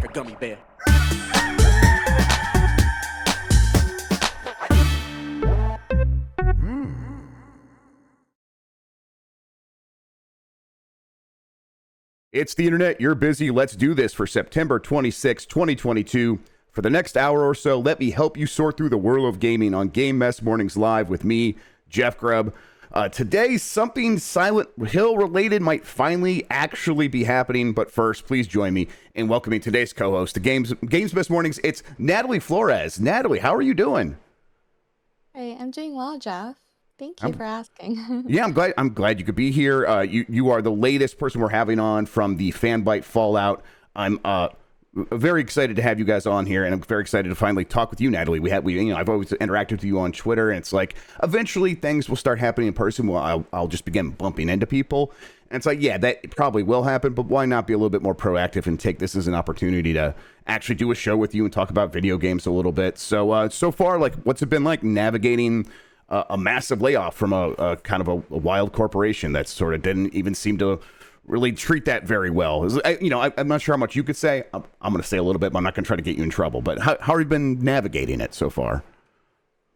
a gummy bear. It's the internet. You're busy. Let's do this for September 26, 2022. For the next hour or so, let me help you sort through the world of gaming on Game Mess Mornings Live with me, Jeff Grubb. Today, something Silent Hill related might finally actually be happening. But first, please join me in welcoming today's co-host to Games Mess Mornings. It's Natalie Flores. Natalie, how are you doing? Hey, I'm doing well, Jeff. Thank you for asking. Yeah, I'm glad you could be here. You are the latest person we're having on from the Fanbyte Fallout. I'm very excited to have you guys on here, and I'm very excited to finally talk with you, Natalie. I've always interacted with you on Twitter, and it's like eventually things will start happening in person. Well, I'll just begin bumping into people, and it's like, yeah, that probably will happen. But why not be a little bit more proactive and take this as an opportunity to actually do a show with you and talk about video games a little bit? So far, like, what's it been like navigating a massive layoff from a kind of a wild corporation that sort of didn't even seem to really treat that very well? I'm not sure how much you could say. I'm going to say a little bit, but I'm not going to try to get you in trouble. But how have you been navigating it so far?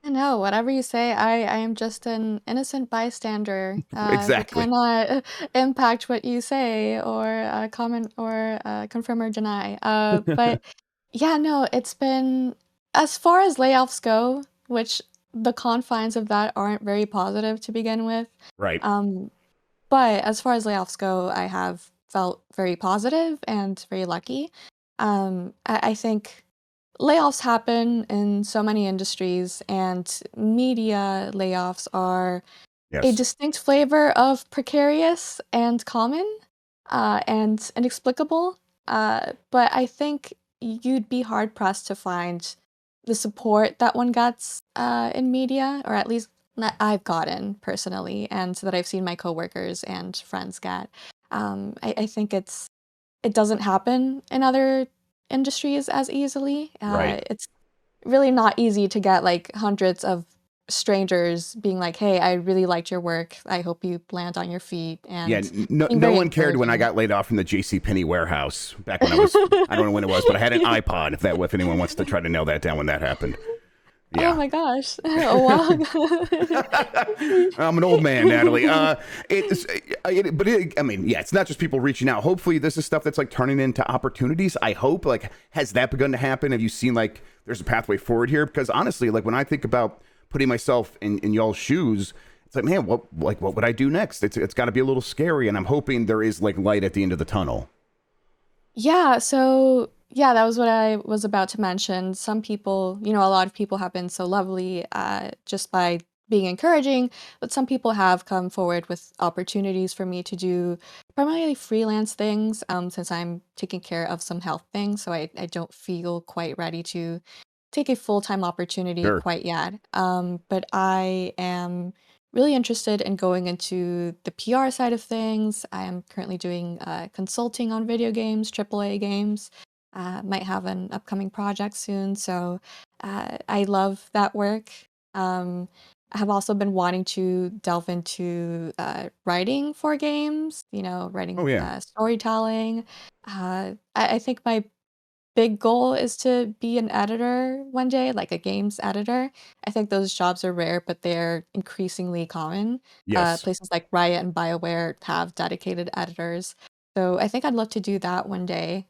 No, whatever you say, I am just an innocent bystander Exactly. who cannot impact what you say or comment or confirm or deny. But yeah, no, it's been, as far as layoffs go, which the confines of that aren't very positive to begin with. Right. Um, But as far as layoffs go, I have felt very positive and very lucky. I think layoffs happen in so many industries, and media layoffs are a Yes. distinct flavor of precarious and common and inexplicable. But I think you'd be hard pressed to find the support that one gets in media, or at least that I've gotten personally, and that I've seen my coworkers and friends get. I think it doesn't happen in other industries as easily. Right. It's really not easy to get like hundreds of strangers being like, "Hey, I really liked your work. I hope you land on your feet," Yeah, and no, being no very one cared when I encouraging. got laid off from the JCPenney warehouse back when I don't know when it was, but I had an iPod, if anyone wants to try to nail that down when that happened. Oh Yeah. my gosh. A while ago. I'm an old man, Natalie. It's not just people reaching out. Hopefully, this is stuff that's like turning into opportunities. I hope. Like, has that begun to happen? Have you seen like there's a pathway forward here? Because honestly, like when I think about putting myself in y'all's shoes, it's like, man, what would I do next? It's got to be a little scary, and I'm hoping there is like light at the end of the tunnel. Yeah, so yeah, that was what I was about to mention. Some people, a lot of people have been so lovely just by being encouraging, but some people have come forward with opportunities for me to do primarily freelance things, since I'm taking care of some health things, so I don't feel quite ready to take a full-time opportunity Sure. quite yet. But I am really interested in going into the PR side of things. I am currently doing consulting on video games, AAA games. Might have an upcoming project soon, so I love that work. Um, I have also been wanting to delve into writing for games, Oh writing yeah. storytelling. I think my big goal is to be an editor one day, like a games editor. I think those jobs are rare, but they're increasingly common. Yes. Places like Riot and BioWare have dedicated editors. So I think I'd love to do that one day.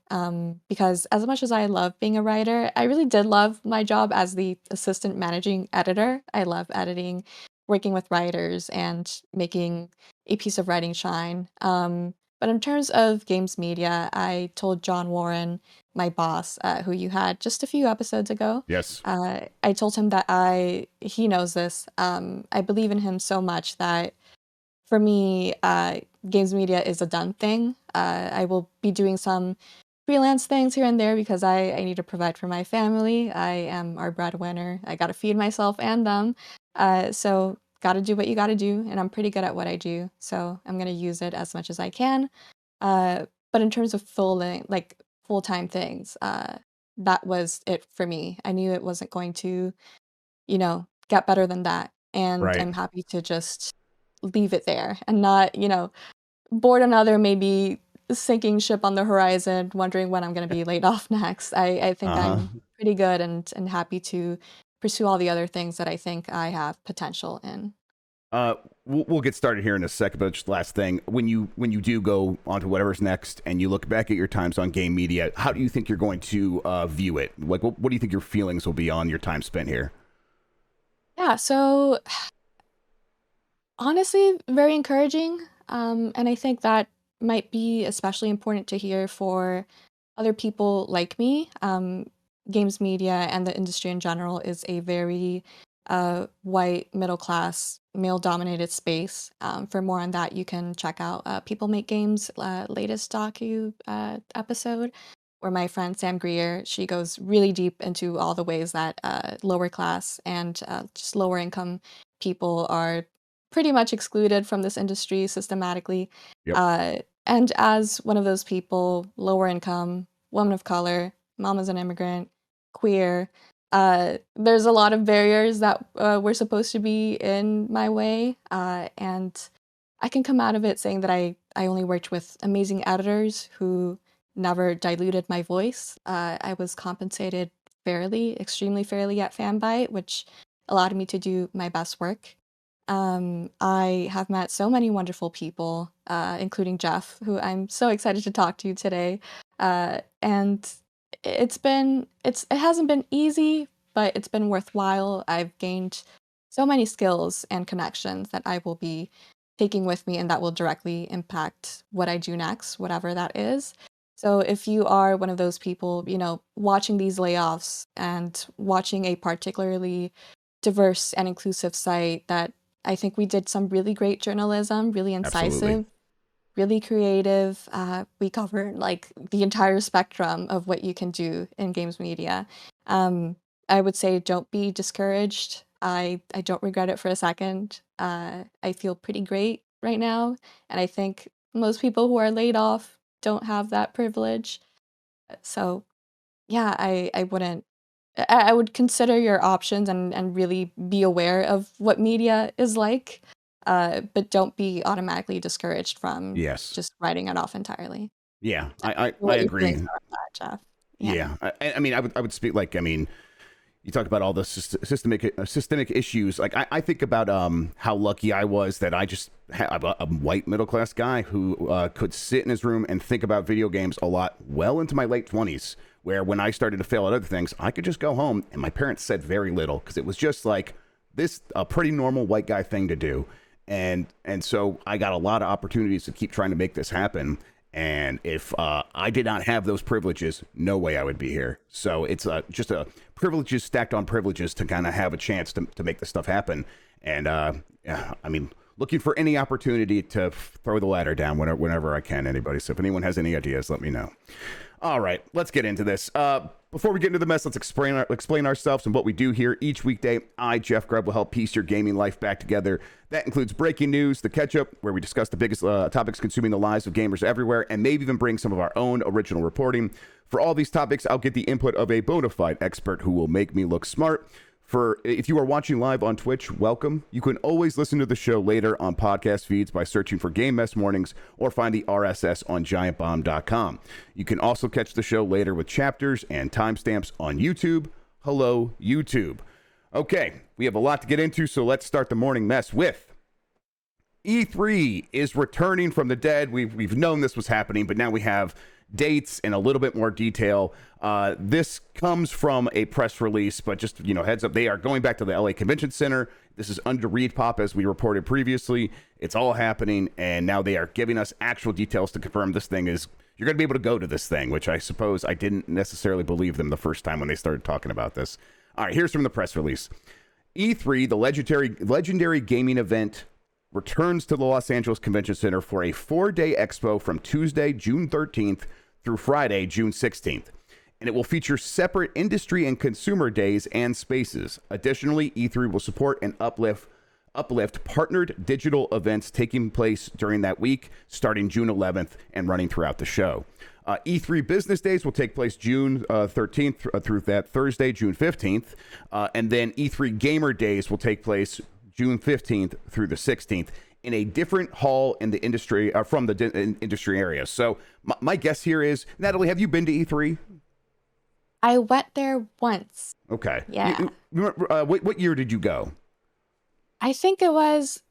Because as much as I love being a writer, I really did love my job as the assistant managing editor. I love editing, working with writers, and making a piece of writing shine. But in terms of games media, I told John Warren, my boss, who you had just a few episodes ago. Yes. I told him that he knows this. I believe in him so much that for me, games media is a done thing. I will be doing some freelance things here and there because I need to provide for my family. I am our breadwinner. I got to feed myself and them. So got to do what you got to do, and I'm pretty good at what I do. So I'm gonna use it as much as I can. But in terms of full-time things, that was it for me. I knew it wasn't going to, get better than that. And Right. I'm happy to just leave it there and not, board another maybe sinking ship on the horizon, wondering when I'm going to be laid off next. I think Uh-huh. I'm pretty good and happy to pursue all the other things that I think I have potential in. Uh, we'll get started here in a second, but just last thing, when you do go on to whatever's next, and you look back at your times on game media, how do you think you're going to view it? Like, what do you think your feelings will be on your time spent here? Yeah, so honestly, very encouraging. And I think that might be especially important to hear for other people like me. Games media and the industry in general is a very white, middle class, male dominated space. For more on that, you can check out People Make Games' latest docu episode, where my friend Sam Greer, she goes really deep into all the ways that lower class and just lower income people are pretty much excluded from this industry systematically. Yep. Uh, and as one of those people, lower income, woman of color, mom is an immigrant, queer, there's a lot of barriers that were supposed to be in my way. And I can come out of it saying that I only worked with amazing editors who never diluted my voice. I was compensated fairly, extremely fairly at Fanbyte, which allowed me to do my best work. I have met so many wonderful people, including Jeff, who I'm so excited to talk to today. And it hasn't been easy, but it's been worthwhile. I've gained so many skills and connections that I will be taking with me and that will directly impact what I do next, whatever that is. So if you are one of those people, watching these layoffs and watching a particularly diverse and inclusive site that I think we did some really great journalism, really Absolutely. incisive, really creative. We covered like the entire spectrum of what you can do in games media. Um, I would say don't be discouraged. I don't regret it for a second. I feel pretty great right now, and I think most people who are laid off don't have that privilege. So yeah, I wouldn't. I would consider your options and really be aware of what media is like, but don't be automatically discouraged from Yes. just writing it off entirely. Yeah, I don't know I what your feelings agree. are on that, Jeff. Yeah. Yeah, I mean, I would speak like, I mean, you talked about all the systemic issues. Like, I think about how lucky I was that I just have a white middle class guy who could sit in his room and think about video games a lot well into my late 20s. Where when I started to fail at other things, I could just go home, and my parents said very little because it was just like this a pretty normal white guy thing to do. And so I got a lot of opportunities to keep trying to make this happen. And if I did not have those privileges, no way I would be here. So it's just a privileges stacked on privileges to kind of have a chance to make this stuff happen. And yeah, I mean, looking for any opportunity to throw the ladder down whenever I can, anybody. So if anyone has any ideas, let me know. All right, let's get into this. Before we get into the mess, let's explain ourselves and what we do here each weekday. I, Jeff Grubb, will help piece your gaming life back together. That includes breaking news, the catch-up, where we discuss the biggest topics consuming the lives of gamers everywhere, and maybe even bring some of our own original reporting. For all these topics, I'll get the input of a bona fide expert who will make me look smart. If you are watching live on Twitch, welcome. You can always listen to the show later on podcast feeds by searching for Game Mess Mornings or find the RSS on giantbomb.com. You can also catch the show later with chapters and timestamps on YouTube. Hello, YouTube. Okay, we have a lot to get into, so let's start the morning mess with E3 is returning from the dead. We've known this was happening, but now we have dates and a little bit more detail. This comes from a press release, but just, heads up, they are going back to the LA Convention Center. This is under ReedPop, as we reported previously. It's all happening, and now they are giving us actual details to confirm this thing is, you're going to be able to go to this thing, which I suppose I didn't necessarily believe them the first time when they started talking about this. All right, here's from the press release. E3, the legendary gaming event, returns to the Los Angeles Convention Center for a 4-day expo from Tuesday, June 13th through Friday, June 16th. And it will feature separate industry and consumer days and spaces. Additionally, E3 will support and uplift partnered digital events taking place during that week, starting June 11th and running throughout the show. E3 business days will take place June 13th through that Thursday, June 15th. And then E3 gamer days will take place June 15th through the 16th. in a different hall in the industry from the industry area. So my guess here is, Natalie, have you been to E3? I went there once. Okay. Yeah. What year did you go? I think it was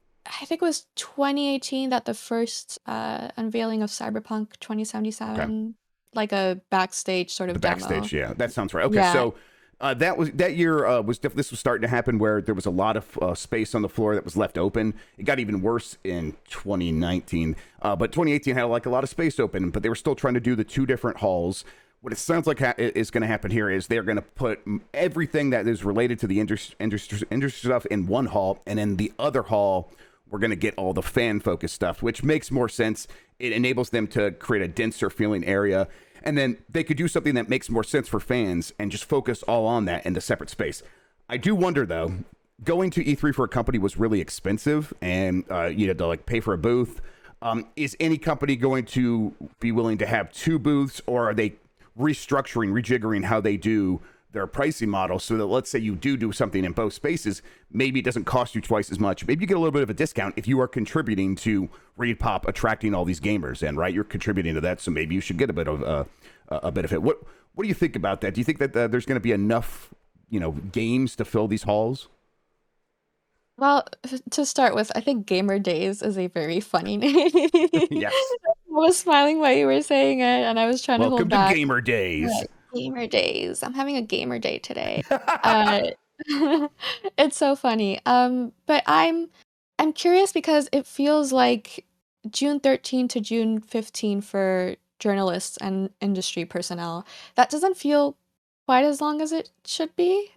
2018 that the first unveiling of Cyberpunk Okay. 2077, like a backstage sort The of demo. backstage, yeah, that sounds right. Okay, Yeah. so that year this was starting to happen where there was a lot of space on the floor that was left open. It got even worse in 2019, but 2018 had like a lot of space open, but they were still trying to do the two different halls. What it sounds like is going to happen here is they're going to put everything that is related to the industry stuff in one hall, and in the other hall, we're going to get all the fan-focused stuff, which makes more sense. It enables them to create a denser feeling area, and then they could do something that makes more sense for fans and just focus all on that in the separate space. I do wonder, though, going to E3 for a company was really expensive, and you had to like pay for a booth. Is any company going to be willing to have two booths, or are they rejiggering how they do their pricing model so that, let's say you do something in both spaces, maybe it doesn't cost you twice as much. Maybe you get a little bit of a discount if you are contributing to ReedPop attracting all these gamers, and right, you're contributing to that, so maybe you should get a bit of it. What do you think about that? Do you think that there's going to be enough, games to fill these halls? Well, to start with, I think Gamer Days is a very funny name. Yes. I was smiling while you were saying it, and I was trying to hold Welcome to back. Gamer Days. Right. Gamer Days. I'm having a gamer day today. Uh, it's so funny. But I'm curious because it feels like June 13 to June 15 for journalists and industry personnel. That doesn't feel quite as long as it should be.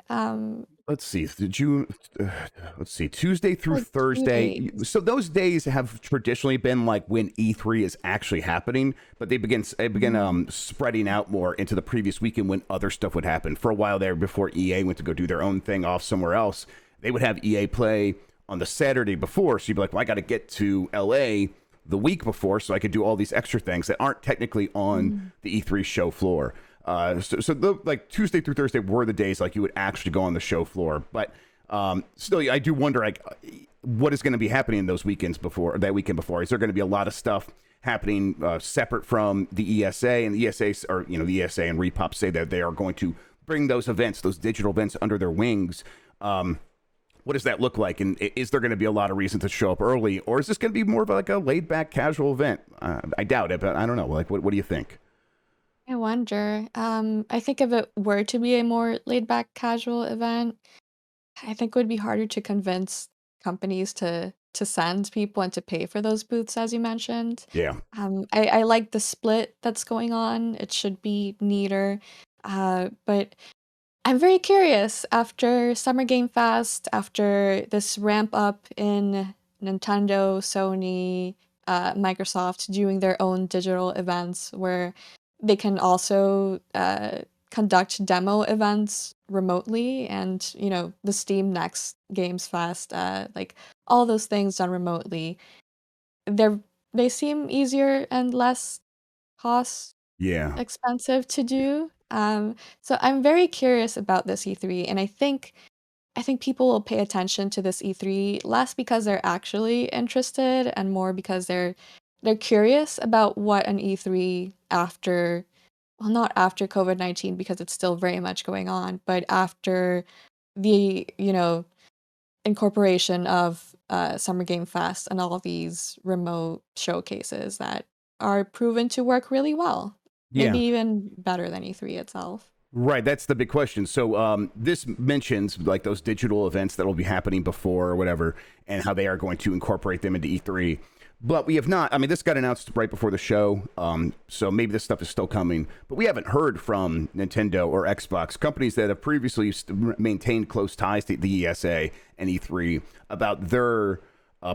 Let's see. Let's see. Tuesday through Like 2 Thursday. days. So those days have traditionally been like when E3 is actually happening, but they begin spreading out more into the previous weekend when other stuff would happen. For a while there, before EA went to go do their own thing off somewhere else, they would have EA Play on the Saturday before. So you'd be like, well, I got to get to LA the week before so I could do all these extra things that aren't technically on the E3 show floor. Like Tuesday through Thursday were the days like you would actually go on the show floor, but still, I do wonder like what is going to be happening those weekends before, or that weekend before. Is there going to be a lot of stuff happening separate from the ESA, and the ESA, or the ESA and Repop say that they are going to bring those events, those digital events, under their wings? What does that look like? And is there going to be a lot of reason to show up early, or is this going to be more of like a laid back, casual event? I doubt it, but I don't know. Like, what do you think? I wonder. I think if it were to be a more laid back casual event, I think it would be harder to convince companies to send people and to pay for those booths, as you mentioned. Yeah. I like the split that's going on. It should be neater. But I'm very curious after Summer Game Fest, after this ramp up in Nintendo, Sony, Microsoft doing their own digital events where they can also conduct demo events remotely, and the Steam Next Games Fest, like all those things done remotely. They're they seem easier and less cost Yeah. expensive to do. So I'm very curious about this E3, and I think people will pay attention to this E3 less because they're actually interested and more because they're curious about what an E3 after, well, not after COVID-19 because it's still very much going on, but after the, incorporation of Summer Game Fest and all these remote showcases that are proven to work really well. Maybe Yeah. even better than E3 itself. Right, that's the big question. So this mentions like those digital events that will be happening before or whatever, and how they are going to incorporate them into E3. But we have not. I mean, this got announced right before the show, so maybe this stuff is still coming. But we haven't heard from Nintendo or Xbox, companies that have previously maintained close ties to the ESA and E3, about their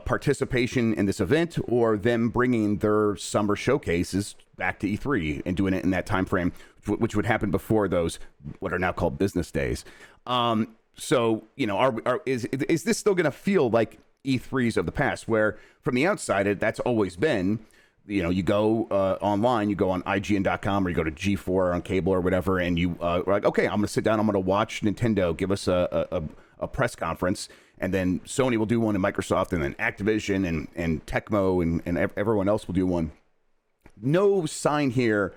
participation in this event, or them bringing their summer showcases back to E3 and doing it in that time frame, which would happen before those what are now called business days. So is this still going to feel like E3s of the past, where from the outside that's always been, you go online, you go on IGN.com, or you go to G4 on cable or whatever, and you are like, okay, I'm going to sit down, I'm going to watch Nintendo give us a a press conference, and then Sony will do one, and Microsoft, and then Activision, and Tecmo, and everyone else will do one. No sign here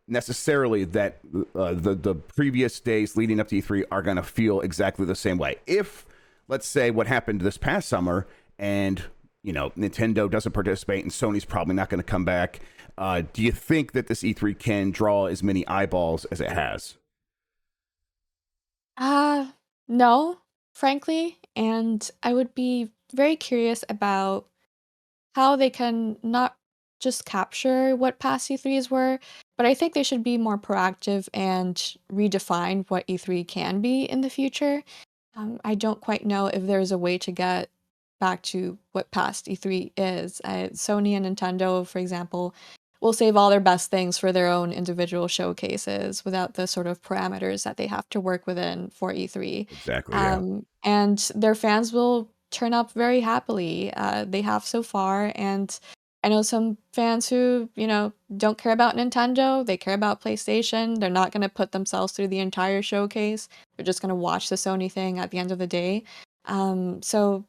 necessarily that the previous days leading up to E3 are going to feel exactly the same way. If, let's say, what happened this past summer, and Nintendo doesn't participate, and Sony's probably not going to come back, do you think that this E3 can draw as many eyeballs as it has? No, frankly, and I would be very curious about how they can not just capture what past E3s were, but I think they should be more proactive and redefine what E3 can be in the future. I don't quite know if there's a way to get back to what past E3 is. Sony and Nintendo, for example, will save all their best things for their own individual showcases without the sort of parameters that they have to work within for E3. Exactly, yeah. And their fans will turn up very happily. They have so far, and I know some fans who, don't care about Nintendo, they care about PlayStation. They're not going to put themselves through the entire showcase. They're just going to watch the Sony thing at the end of the day. So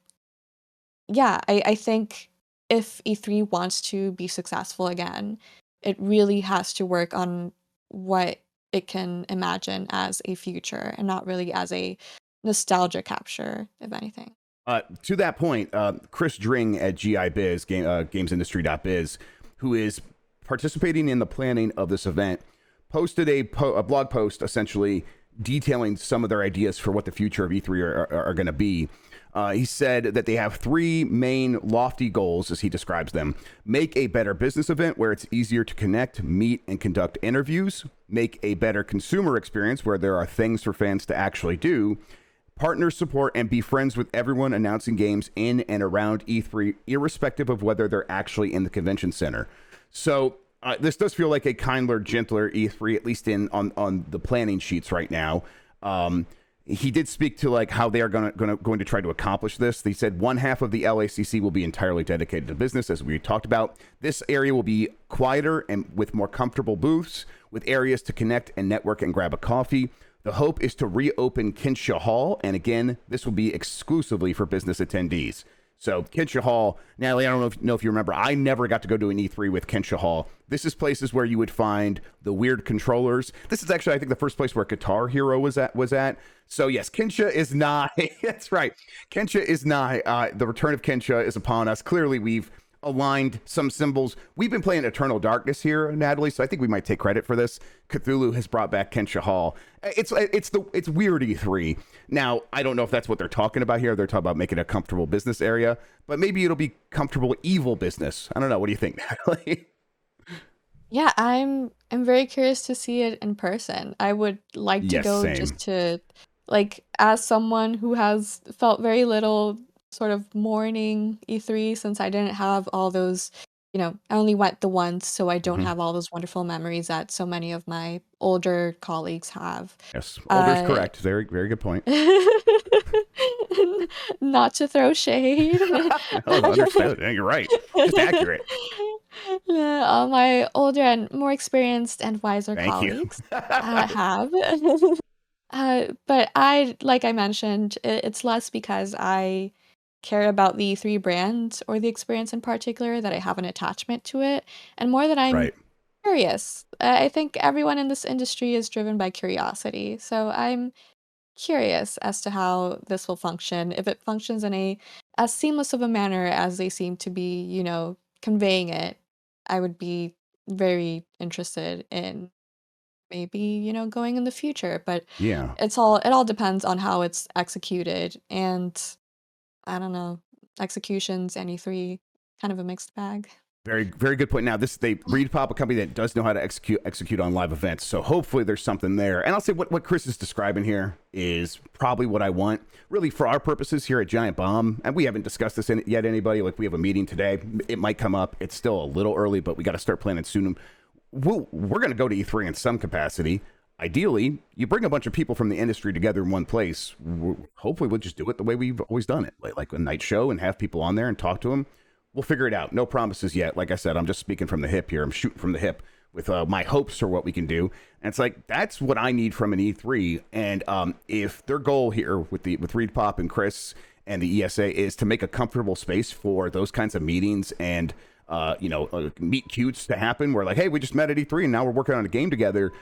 yeah, I think if E3 wants to be successful again, it really has to work on what it can imagine as a future and not really as a nostalgia capture, if anything. To that point, Chris Dring at GIBiz, gamesindustry.biz, who is participating in the planning of this event, posted a blog post essentially detailing some of their ideas for what the future of E3 are going to be. He said that they have three main lofty goals, as he describes them. Make a better business event where it's easier to connect, meet, and conduct interviews. Make a better consumer experience where there are things for fans to actually do. Partner, support, and be friends with everyone announcing games in and around E3, irrespective of whether they're actually in the convention center. So this does feel like a kinder, gentler E3, at least on the planning sheets right now. He did speak to like how they are going to try to accomplish this. They said one half of the LACC will be entirely dedicated to business, as we talked about. This area will be quieter and with more comfortable booths, with areas to connect and network and grab a coffee. The hope is to reopen Kinsha Hall, and again, this will be exclusively for business attendees. So Kinsha Hall, Natalie, I don't know if you remember, I never got to go to an E3 with Kinsha Hall. This is places where you would find the weird controllers. This is actually, I think, the first place where Guitar Hero was at. So yes, Kinsha is nigh. That's right. Kinsha is nigh. The return of Kinsha is upon us. Clearly, we've aligned some symbols. We've been playing Eternal Darkness here, Natalie, so I think we might take credit for this. Cthulhu has brought back Kinsha Hall. It's weird E3. Now, I don't know if that's what they're talking about here. They're talking about making a comfortable business area, but maybe it'll be comfortable evil business. I don't know. What do you think, Natalie? Yeah, I'm very curious to see it in person. I would like to Yes, go same. just to, like, as someone who has felt very little sort of mourning E3 since I didn't have all those, I only went the once, so I don't have all those wonderful memories that so many of my older colleagues have. Yes, older's correct. Very, very good point. Not to throw shade. No, understood. You're right. Just accurate. All my older and more experienced and wiser Thank you. colleagues have. But like I mentioned, it's less because I care about the three brands or the experience in particular that I have an attachment to it, and more that I'm Right. curious. I think everyone in this industry is driven by curiosity, so I'm curious as to how this will function. If it functions in as seamless of a manner as they seem to be, conveying it, I would be very interested in maybe, going in the future. But Yeah. it all depends on how it's executed. And I don't know, executions, any three, kind of a mixed bag. Very, very good point. Now, they Repop, a company that does know how to execute on live events. So hopefully there's something there. And I'll say what Chris is describing here is probably what I want, really, for our purposes here at Giant Bomb. And we haven't discussed this yet, anybody. Like, we have a meeting today. It might come up. It's still a little early, but we got to start planning soon. We're going to go to E3 in some capacity. Ideally, you bring a bunch of people from the industry together in one place. Hopefully, we'll just do it the way we've always done it, like a night show, and have people on there and talk to them. We'll figure it out. No promises yet. Like I said, I'm just speaking from the hip here. I'm shooting from the hip. my hopes or what we can do. And it's like, that's what I need from an E3. And if their goal here with Reed Pop and Chris and the ESA is to make a comfortable space for those kinds of meetings and meet cutes to happen, where like, hey, we just met at E3 and now we're working on a game together.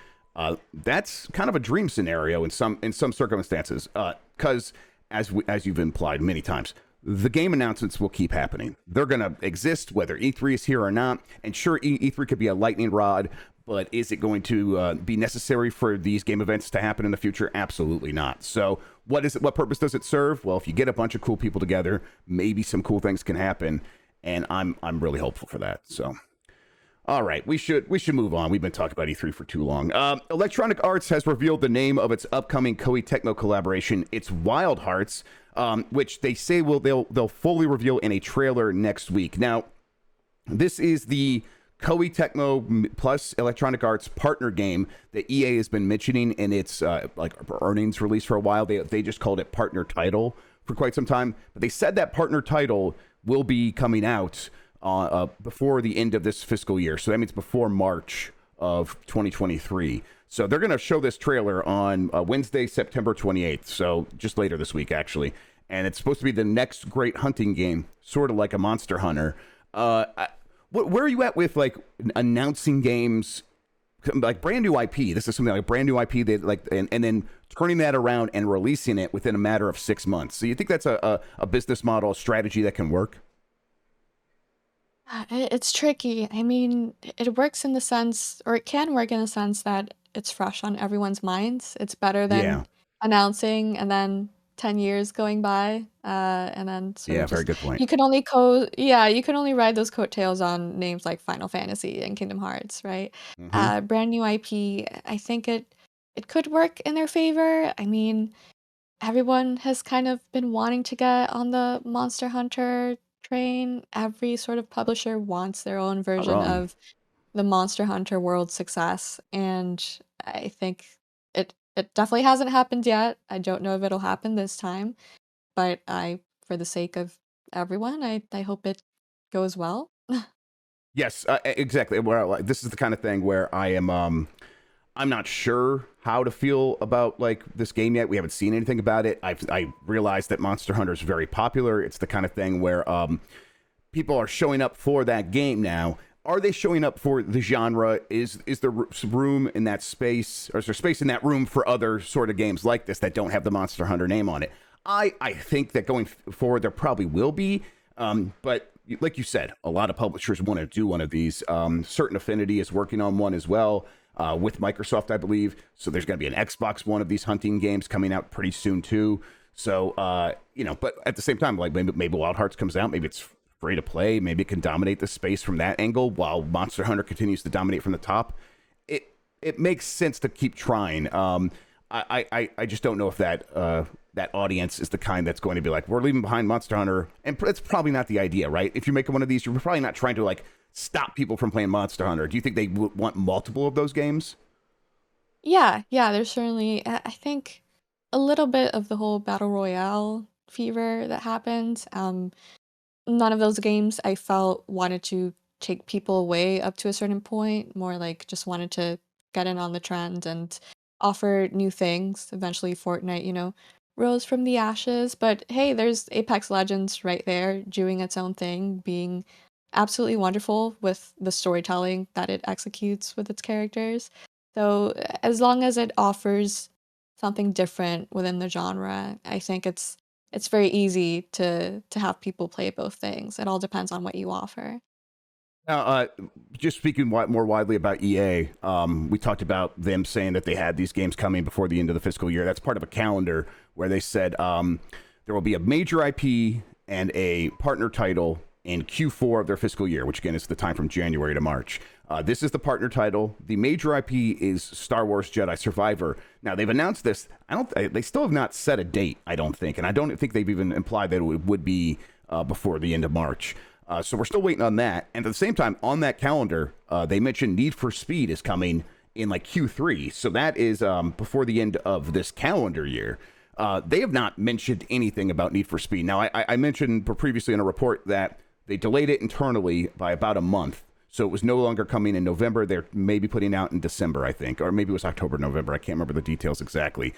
That's kind of a dream scenario in some circumstances. Because as you've implied many times, the game announcements will keep happening. They're going to exist whether E3 is here or not. And sure, E3 could be a lightning rod, but is it going to be necessary for these game events to happen in the future? Absolutely not. So what is it? What purpose does it serve? Well, if you get a bunch of cool people together, maybe some cool things can happen. And I'm really hopeful for that. So, all right, we should move on. We've been talking about E3 for too long. Electronic Arts has revealed the name of its upcoming Koei Tecmo collaboration. It's Wild Hearts, which they say they'll fully reveal in a trailer next week. Now, this is the Koei Tecmo plus Electronic Arts partner game that EA has been mentioning in its earnings release for a while. They just called it partner title for quite some time, but they said that partner title will be coming out before the end of this fiscal year. So that means before March of 2023. So they're going to show this trailer on Wednesday, September 28th. So just later this week, actually. And it's supposed to be the next great hunting game, sort of like a Monster Hunter. Where are you at with like announcing games like brand new IP? This is something like brand new IP that like, and then turning that around and releasing it within a matter of 6 months. So you think that's a business model, a strategy that can work? It's tricky. I mean, it works in the sense, or it can work in the sense that it's fresh on everyone's minds. It's better Yeah. than announcing and then 10 years going by, and then sort Yeah. of Very just good point. you can only ride those coattails on names like Final Fantasy and Kingdom Hearts, right? Mm-hmm. Brand new IP, I think it could work in their favor. I mean, everyone has kind of been wanting to get on the Monster Hunter train. Every sort of publisher wants their own Not version wrong. of the Monster Hunter world success, and I think it definitely hasn't happened yet. I don't know if it'll happen this time, but for the sake of everyone, I hope it goes well. Yes, exactly. This is the kind of thing where I'm not sure how to feel about like this game yet. We haven't seen anything about it. I realized that Monster Hunter is very popular. It's the kind of thing where people are showing up for that game now. Are they showing up for the genre? Is there room in that space, or is there space in that room for other sort of games like this that don't have the Monster Hunter name on it? I think that going forward there probably will be, but like you said, a lot of publishers want to do one of these. Certain Affinity is working on one as well. With Microsoft, I believe. So there's going to be an Xbox One of these hunting games coming out pretty soon too. So, but at the same time, like maybe Wild Hearts comes out, maybe it's free to play, maybe it can dominate the space from that angle while Monster Hunter continues to dominate from the top. It makes sense to keep trying. I just don't know if that audience is the kind that's going to be like, we're leaving behind Monster Hunter, and that's probably not the idea, right? If you're making one of these, you're probably not trying to like stop people from playing Monster Hunter. Do you think they want multiple of those games? Yeah, there's certainly, I think, a little bit of the whole battle royale fever that happened. None of those games I felt wanted to take people away up to a certain point, more like just wanted to get in on the trend and offer new things. Eventually, Fortnite, rose from the ashes. But hey, there's Apex Legends right there doing its own thing, being absolutely wonderful with the storytelling that it executes with its characters. So, as long as it offers something different within the genre, I think it's very easy to have people play both things. It all depends on what you offer. Now, just speaking more widely about EA, we talked about them saying that they had these games coming before the end of the fiscal year. That's part of a calendar where they said there will be a major IP and a partner title in Q4 of their fiscal year, which again is the time from January to March. This is the partner title. The major IP is Star Wars Jedi Survivor. Now they've announced this. They still have not set a date, I don't think, and I don't think they've even implied that it would be before the end of March. So we're still waiting on that. And at the same time, on that calendar, they mentioned Need for Speed is coming in like Q3. So that is before the end of this calendar year. They have not mentioned anything about Need for Speed. Now, I mentioned previously in a report that they delayed it internally by about a month So it was no longer coming in November. They're maybe putting out in December, I think, or maybe it was October, November. I can't remember the details exactly.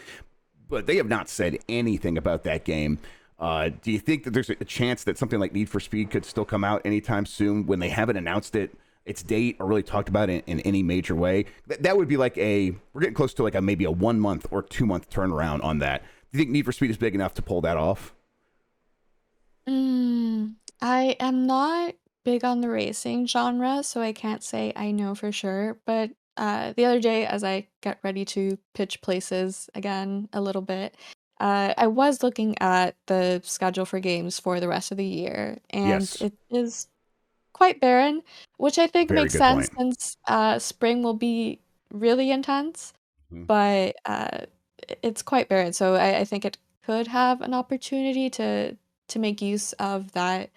But they have not said anything about that game. Do you think that there's a chance that something like Need for Speed could still come out anytime soon when they haven't announced its date or really talked about it in any major way? That would be like we're getting close to like maybe a 1 month or 2 month turnaround on that. Do you think Need for Speed is big enough to pull that off? I am not big on the racing genre, so I can't say I know for sure. But the other day, as I get ready to pitch places again a little bit, I was looking at the schedule for games for the rest of the year, and Yes, it is quite barren, which I think very makes good sense point. since spring will be really intense. Mhm. But it's quite barren, so I think it could have an opportunity to make use of that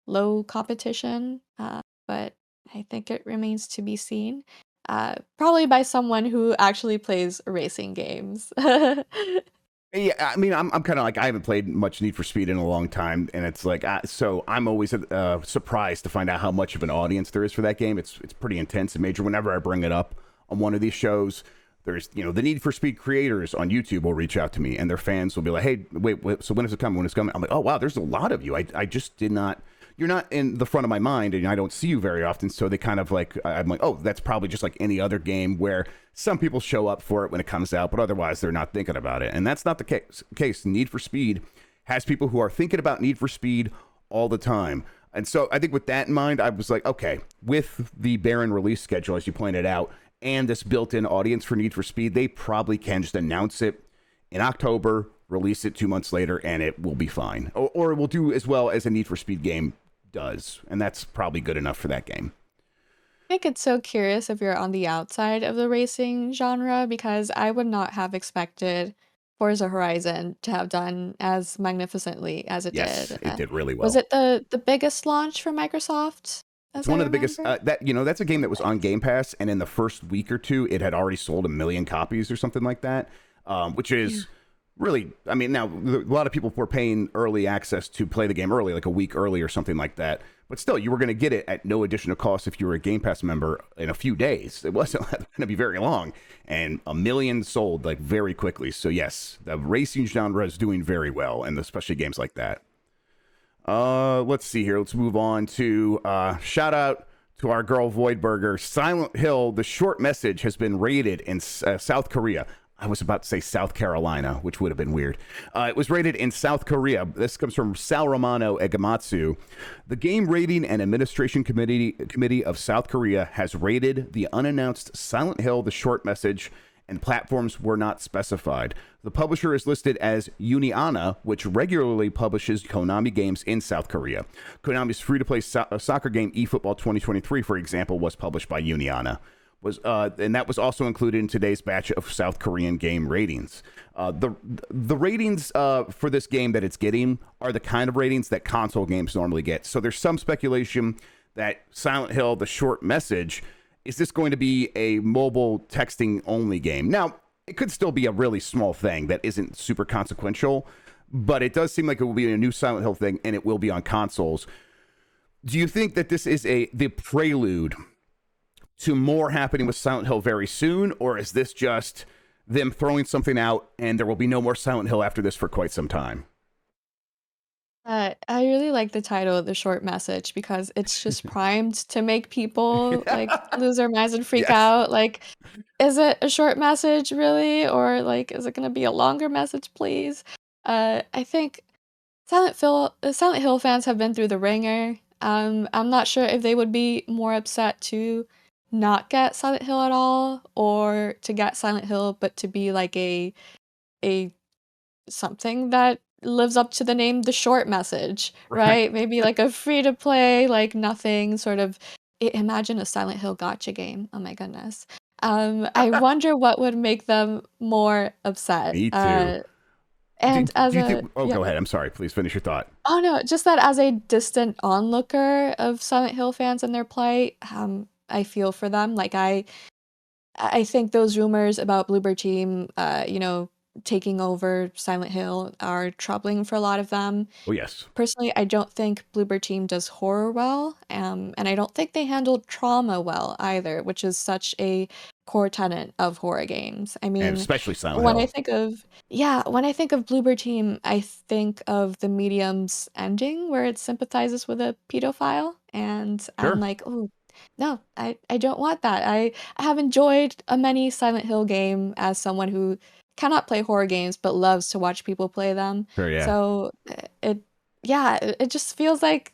low competition, but I think it remains to be seen. Probably by someone who actually plays racing games. Yeah, I mean, I'm kind of like I haven't played much Need for Speed in a long time, and it's like so I'm always surprised to find out how much of an audience there is for that game. It's pretty intense and major. Whenever I bring it up on one of these shows, there's the Need for Speed creators on YouTube will reach out to me, and their fans will be like, "Hey, wait, so when is it coming? When is it coming?" I'm like, "Oh wow, there's a lot of you. I just did not." You're not in the front of my mind, and I don't see you very often. So they kind of like, I'm like, oh, that's probably just like any other game where some people show up for it when it comes out, but otherwise they're not thinking about it. And that's not the case. Need for Speed has people who are thinking about Need for Speed all the time. And so I think with that in mind, I was like, okay, with the barren release schedule, as you pointed out, and this built in audience for Need for Speed, they probably can just announce it in October, release it 2 months later, and it will be fine. Or it will do as well as a Need for Speed game does. And that's probably good enough for that game. I think it's so curious if you're on the outside of the racing genre because I would not have expected Forza Horizon to have done as magnificently as it Yes, did. it did really Was well. it the biggest launch for Microsoft, It's as I one of the biggest remember? that's a game that was on Nice. Game Pass, and in the first week or two, it had already sold 1 million copies or something like that, which Yeah. is really. I mean, now a lot of people were paying early access to play the game early, like a week early or something like that. But still, you were going to get it at no additional cost if you were a Game Pass member in a few days. It wasn't going to be very long, and 1 million sold like very quickly. So yes, the racing genre is doing very well, and especially games like that. Let's see here. Let's move on to shout out to our girl Voidburger. Silent Hill, the short message has been rated in South Korea. I was about to say South Carolina, which would have been weird. It was rated in South Korea. This comes from Sal Romano Egamatsu. The Game Rating and Administration Committee of South Korea has rated the unannounced Silent Hill, the short message, and platforms were not specified. The publisher is listed as Uniana, which regularly publishes Konami games in South Korea. Konami's free-to-play soccer game eFootball 2023, for example, was published by Uniana. And that was also included in today's batch of South Korean game ratings. The ratings for this game that it's getting are the kind of ratings that console games normally get. So there's some speculation that Silent Hill, the short message, is this going to be a mobile texting only game? Now, it could still be a really small thing that isn't super consequential, but it does seem like it will be a new Silent Hill thing, and it will be on consoles. Do you think that this is the prelude to more happening with Silent Hill very soon, or is this just them throwing something out and there will be no more Silent Hill after this for quite some time? I really like the title, The Short Message, because it's just primed to make people like lose their minds and freak Yes. out. Like, is it a short message really? Or like, is it gonna be a longer message, please? I think Silent Hill fans have been through the ringer. I'm not sure if they would be more upset to not get Silent Hill at all, or to get Silent Hill but to be like a something that lives up to the name The Short Message, Right. right? Maybe like a free to play, like nothing sort of imagine a Silent Hill gotcha game. Oh my goodness. I wonder what would make them more upset. Me too. And as Do you a think? Oh, yeah. go ahead. I'm sorry. Please finish your thought. Oh no, just that as a distant onlooker of Silent Hill fans and their plight, I feel for them. Like I think those rumors about Bluebird Team, taking over Silent Hill are troubling for a lot of them. Oh, yes. Personally, I don't think Bloober Team does horror well, and I don't think they handled trauma well either, which is such a core tenet of horror games. I And mean, especially Silent when I Hill. think of yeah, when I think of Bloober Team, I think of the medium's ending where it sympathizes with a pedophile, and I'm Sure. like, oh no, I don't want that. I have enjoyed a many Silent Hill game as someone who cannot play horror games but loves to watch people play them. Sure, yeah. So it yeah, it just feels like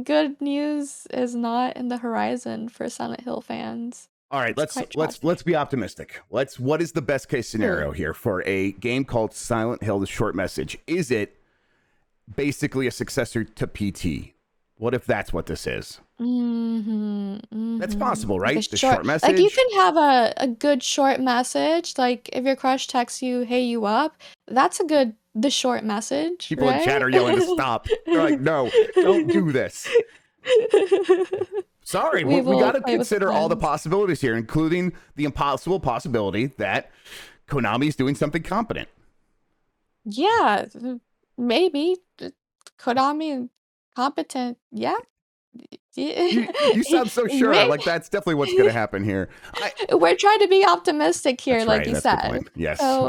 good news is not in the horizon for Silent Hill fans. All right, It's let's quite let's let's tragic. be optimistic. What is the best case Ooh. scenario here for a game called Silent Hill: The Short Message? Is it basically a successor to PT? What if that's what this is? Mhm, That's mhm. possible, Like a right? The short short like, you message. can have a good short message, like, if your crush texts you, "Hey, you up?" That's a good the short message, People in chat right? are yelling to stop. They're like, "No, don't do this." Sorry, We we got will to play with the consider all the friends. possibilities here, including the impossible possibility that Konami is doing something competent. Yeah, maybe. Konami competent, yeah. You sound so sure. May Like that's definitely what's going to happen here. I we're trying to be optimistic here, That's like right. you That's a good said. point. Yes. So,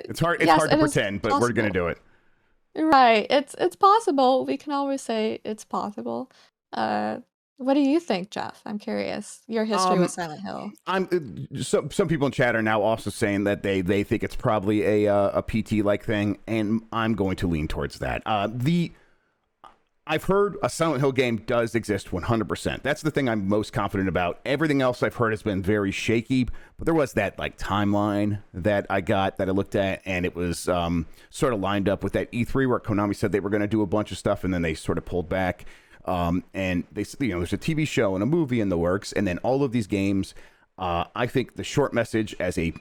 It's hard. It's yes, hard to it is pretend, but we're gonna possible. do it. Right, it's possible. We can always say it's possible. Uh, what do you think, Jeff? I'm curious. Your history with Um, Silent Hill. some people in chat are now also saying that they think it's probably a PT like thing, and I'm going to lean towards that. The I've heard a Silent Hill game does exist 100%. That's the thing I'm most confident about. Everything else I've heard has been very shaky, but there was that like timeline that I looked at, and it was sort of lined up with that E3 where Konami said they were going to do a bunch of stuff, and then they sort of pulled back. And they, there's a TV show and a movie in the works, and then all of these games. I think the short message as a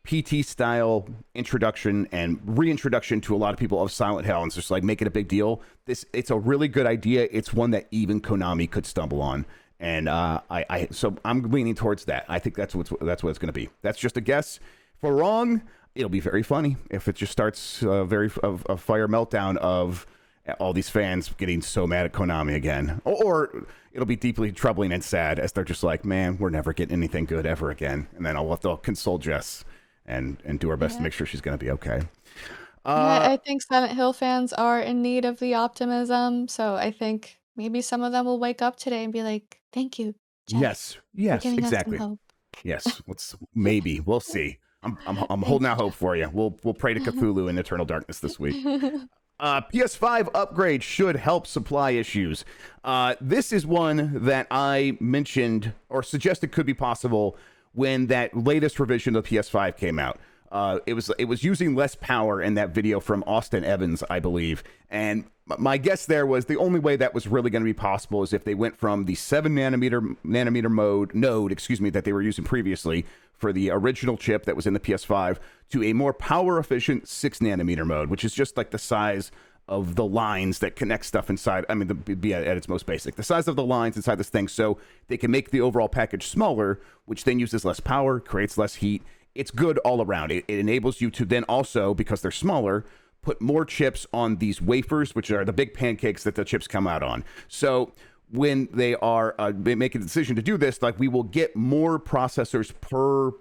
PT style introduction and reintroduction to a lot of people of Silent Hill, and it's just like make it a big deal. It's a really good idea. It's one that even Konami could stumble on, and so I'm leaning towards that. I think that's what it's going to be. That's just a guess. If we're wrong, it'll be very funny if it just starts a fire meltdown of all these fans getting so mad at Konami again, or it'll be deeply troubling and sad as they're just like, man, we're never getting anything good ever again, and then they'll console Jess and do our best to Yeah. make sure she's going to be okay. Yeah, Uh, I think Silent Hill fans are in need of the optimism, so I think maybe some of them will wake up today and be like, "Thank you, Jeff, for yes, giving us some exactly. hope." Yes, maybe we'll see. I'm holding Thanks, out hope for you. We'll pray to Cthulhu in eternal darkness this week. PS5 upgrade should help supply issues. This is one that I mentioned or suggested could be possible when that latest revision of the PS5 came out. It was using less power in that video from Austin Evans, I believe. And my guess there was the only way that was really going to be possible is if they went from the 7 nanometer node, that they were using previously for the original chip that was in the PS5 to a more power efficient 6 nanometer mode, which is just like the size of the lines that connect stuff inside. I mean, be at its most basic, the size of the lines inside this thing, so they can make the overall package smaller, which then uses less power, creates less heat. It's good all around. It enables you to then also, because they're smaller, put more chips on these wafers, which are the big pancakes that the chips come out on. So when they are making a decision to do this, like we will get more processors per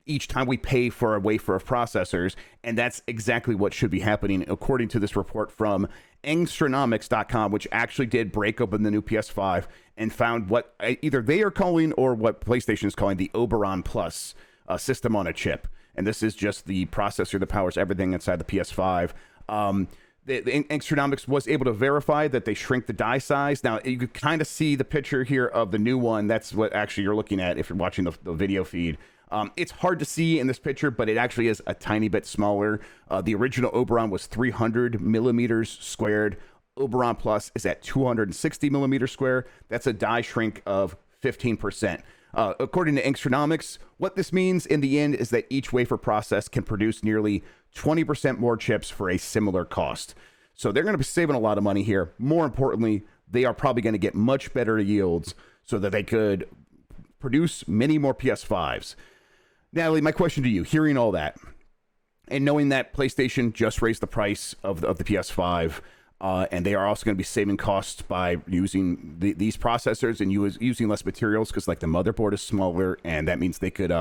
each time we pay for a wafer of processors, and that's exactly what should be happening according to this report from Angstronomics.com, which actually did break open the new PS5 and found what either they are calling or what PlayStation is calling the Oberon Plus system on a chip. And this is just the processor that powers everything inside the PS5. The Angstronomics was able to verify that they shrink the die size. Now, you could kind of see the picture here of the new one. That's what actually you're looking at if you're watching the video feed. It's hard to see in this picture, but it actually is a tiny bit smaller. The original Oberon was 300 millimeters squared. Oberon Plus is at 260 millimeters square. That's a die shrink of 15%. According to Angstronomics, what this means in the end is that each wafer process can produce nearly 20% more chips for a similar cost. So they're going to be saving a lot of money here. More importantly, they are probably going to get much better yields so that they could produce many more PS5s. Natalie, my question to you, hearing all that, And knowing that PlayStation just raised the price of the PS5, and they are also going to be saving costs by using these processors and using less materials because like the motherboard is smaller, and that means they could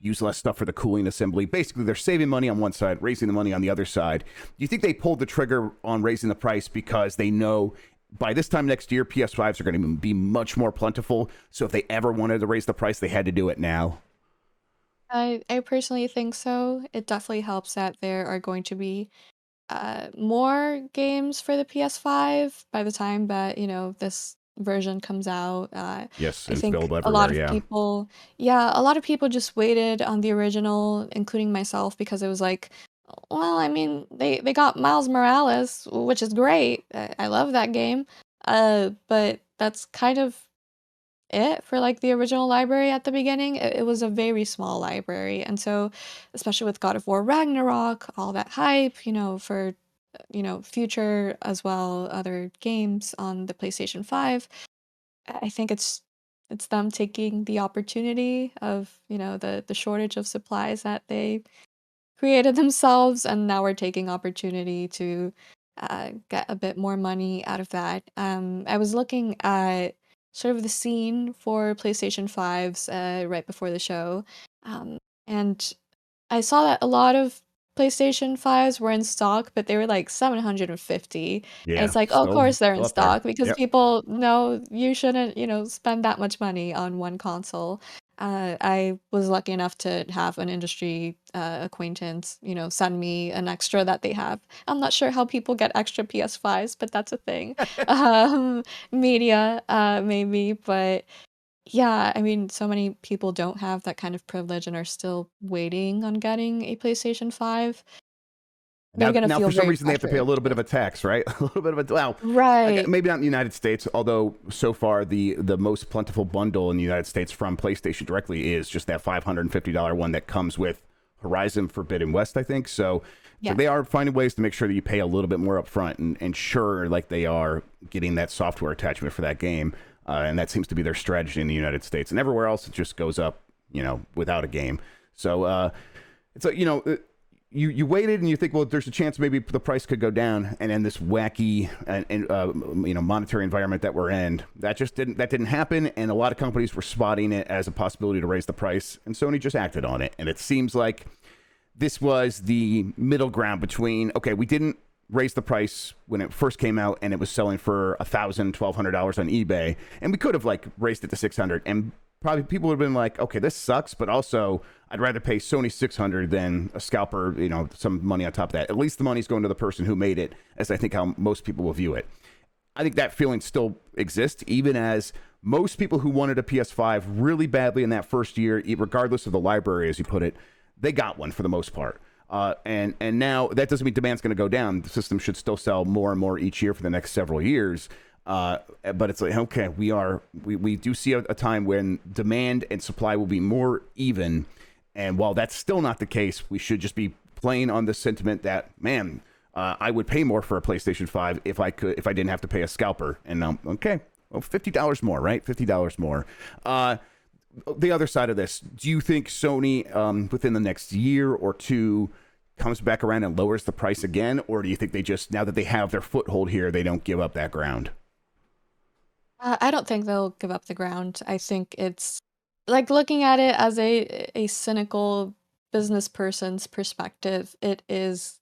use less stuff for the cooling assembly. Basically, they're saving money on one side, raising the money on the other side. Do you think they pulled the trigger on raising the price because they know by this time next year, PS5s are going to be much more plentiful? So if they ever wanted to raise the price, they had to do it now. I personally think so. It definitely helps that there are going to be more games for the PS5 by the time that, this version comes out. Yes, I and it's think available a lot everywhere. of Yeah. people, yeah, a lot of people just waited on the original, including myself, because it was like, well, I mean, they got Miles Morales, which is great. I love that game. But that's kind of it for like the original library at the beginning. It was a very small library. And so, especially with God of War Ragnarok, all that hype, for future as well, other games on the PlayStation 5, I think it's them taking the opportunity of, the shortage of supplies that they created themselves, and now we're taking opportunity to get a bit more money out of that. I was looking at sort of the scene for PlayStation 5s right before the show, um, and I saw that a lot of PlayStation 5s were in stock, but they were like 750. And Yeah, it's like, oh, of still course they're in up there. stock because Yep. people know you shouldn't, spend that much money on one console. I was lucky enough to have an industry acquaintance, send me an extra that they have. I'm not sure how people get extra PS5s, but that's a thing. Um, Media, maybe, but yeah, I mean, so many people don't have that kind of privilege and are still waiting on getting a PlayStation 5. They're gonna Now, feel for some very reason, they have to pay a pressured little bit of to. a tax, right? A little bit of a Right. maybe not in the United States. Although so far the most plentiful bundle in the United States from PlayStation directly is just that $550 one that comes with Horizon Forbidden West, I think. So Yes. they are finding ways to make sure that you pay a little bit more upfront and ensure like they are getting that software attachment for that game, and that seems to be their strategy in the United States. And everywhere else, it just goes up, without a game. So it's like you waited and you think, well, there's a chance maybe the price could go down, and in this wacky and monetary environment that we're in, that didn't happen, and a lot of companies were spotting it as a possibility to raise the price, and Sony just acted on it, and it seems like this was the middle ground between, okay, we didn't raise the price when it first came out and it was selling for $1,000, $1,200 on eBay, and we could have like raised it to 600, and probably people would have been like, okay, this sucks, but also I'd rather pay Sony 600 than a scalper, some money on top of that. At least the money's going to the person who made it, as I think how most people will view it. I think that feeling still exists, even as most people who wanted a PS5 really badly in that first year, regardless of the library, as you put it, they got one for the most part. And now that doesn't mean demand's going to go down. The system should still sell more and more each year for the next several years. But it's like, okay, we do see a time when demand and supply will be more even. And while that's still not the case, we should just be playing on the sentiment that, man, I would pay more for a PlayStation 5 if I didn't have to pay a scalper. And okay, well, $50 more, right? $50 more. The other side of this, do you think Sony, within the next year or two, comes back around and lowers the price again? Or do you think they just, now that they have their foothold here, they don't give up that ground? I don't think they'll give up the ground. I think it's like looking at it as a cynical business person's perspective, it is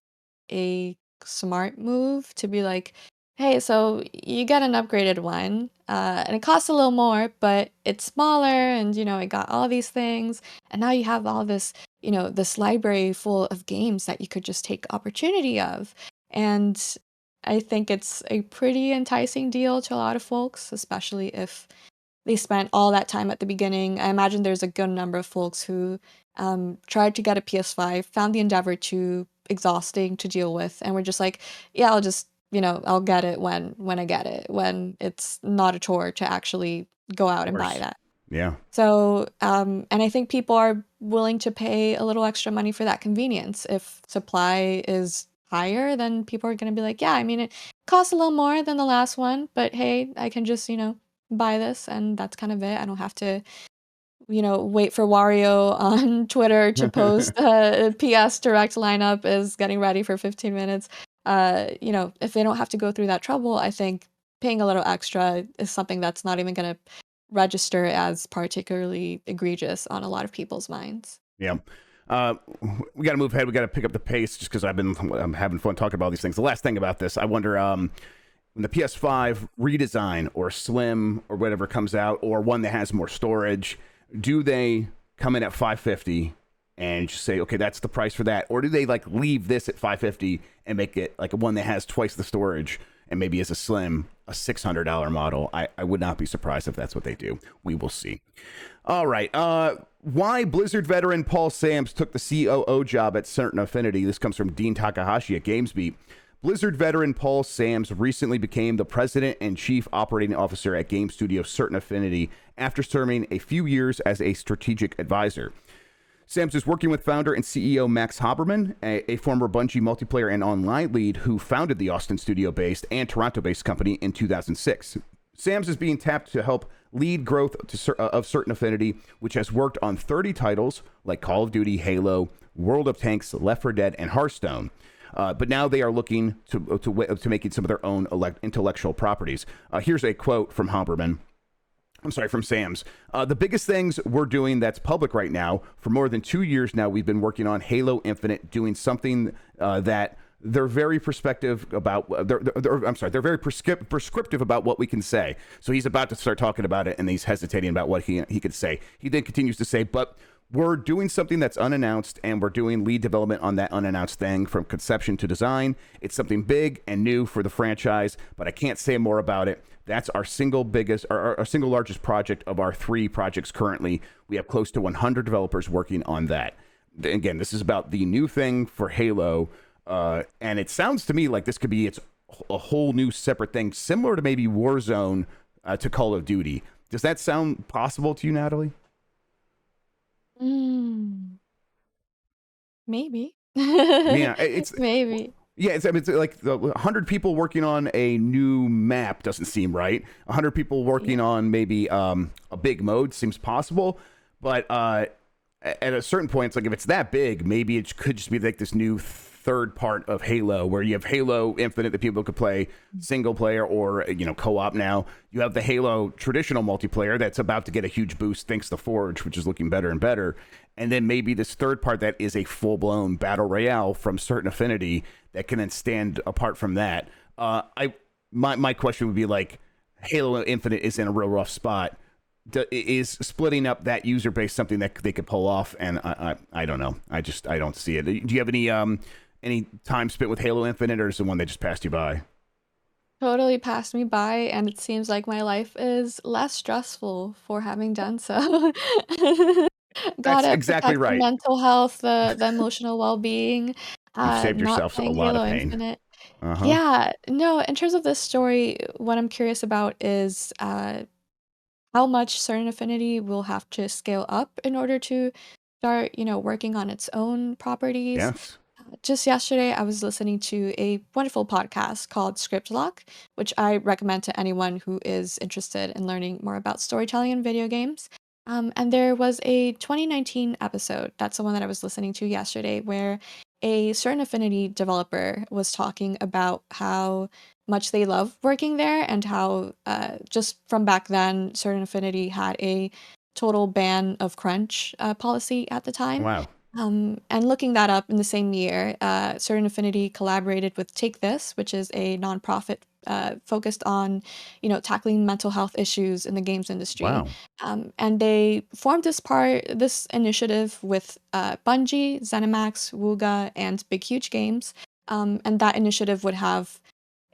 a smart move to be like, hey, so you get an upgraded one, and it costs a little more, but it's smaller, and it got all these things, and now you have all this, this library full of games that you could just take opportunity of. And I think it's a pretty enticing deal to a lot of folks, especially if they spent all that time at the beginning. I imagine there's a good number of folks who tried to get a PS5, found the Endeavor too exhausting to deal with, and were just like, yeah, I'll just, I'll get it when I get it, when it's not a chore to actually go Of out and buy course. that. Yeah. So, and I think people are willing to pay a little extra money for that convenience. If supply is higher, then people are going to be like, yeah, I mean, it costs a little more than the last one, but hey, I can just, buy this and that's kind of it. I don't have to wait for Wario on Twitter to post PS Direct lineup is getting ready for 15 minutes. If they don't have to go through that trouble, I think paying a little extra is something that's not even going to register as particularly egregious on a lot of people's minds. Yeah. We got to move ahead. We got to pick up the pace just because I'm having fun talking about these things. The last thing about this, I wonder when the PS5 redesign or Slim or whatever comes out, or one that has more storage, do they come in at $550 and just say, okay, that's the price for that? Or do they like leave this at $550 and make it like one that has twice the storage and maybe as a Slim, a $600 model? I would not be surprised if that's what they do. We will see. All right. Why Blizzard veteran Paul Sams took the COO job at Certain Affinity. This comes from Dean Takahashi at GamesBeat. Blizzard veteran Paul Sams recently became the president and chief operating officer at game studio Certain Affinity after serving a few years as a strategic advisor. Sams is working with founder and CEO Max Haberman, a former Bungie multiplayer and online lead who founded the Austin studio-based and Toronto-based company in 2006. Sams is being tapped to help lead growth of Certain Affinity, which has worked on 30 titles like Call of Duty, Halo, World of Tanks, Left 4 Dead, and Hearthstone. But now they are looking to making some of their own intellectual properties. Here's a quote from Haberman. From Sams. The biggest things we're doing that's public right now, for more than 2 years now, we've been working on Halo Infinite, doing something that they're very prescriptive about. They're very prescriptive about what we can say. So he's about to start talking about it, and he's hesitating about what he could say. He then continues to say, but we're doing something that's unannounced, and we're doing lead development on that unannounced thing from conception to design. It's something big and new for the franchise, but I can't say more about it. That's our single largest project of our 3 projects currently. We have close to 100 developers working on that. Again, this is about the new thing for Halo, and it sounds to me like this could be a whole new separate thing, similar to maybe Warzone to Call of Duty. Does that sound possible to you, Natalie? Maybe. Yeah, it's maybe. Yeah, it's like 100 people working on a new map doesn't seem right. 100 people working on maybe a big mode seems possible, but at a certain point, it's like if it's that big, maybe it could just be like this new third part of Halo, where you have Halo Infinite that people could play single player or co-op. Now you have the Halo traditional multiplayer that's about to get a huge boost thanks to Forge, which is looking better and better. And then maybe this third part that is a full-blown battle royale from Certain Affinity that can then stand apart from that. My question would be like, Halo Infinite is in a real rough spot. Is splitting up that user base something that they could pull off? And I don't know. I don't see it. Do you have any time spent with Halo Infinite, or is it one that just passed you by? Totally passed me by, and it seems like my life is less stressful for having done so. That's Gotta exactly protect the right. mental health, the emotional well-being, You've saved not yourself a playing lot of Halo pain. Infinite. Uh-huh. Yeah, no, in terms of this story, what I'm curious about is how much Certain Affinity will have to scale up in order to start, working on its own properties. Yes. Just yesterday, I was listening to a wonderful podcast called Script Lock, which I recommend to anyone who is interested in learning more about storytelling in video games. And there was a 2019 episode, that's the one that I was listening to yesterday, where a Certain Affinity developer was talking about how much they love working there and how just from back then, Certain Affinity had a total ban of crunch policy at the time. Wow. And looking that up in the same year, Certain Affinity collaborated with Take This, which is a nonprofit focused on, tackling mental health issues in the games industry. Wow. And they formed this initiative with Bungie, ZeniMax, Wooga, and Big Huge Games. And that initiative would have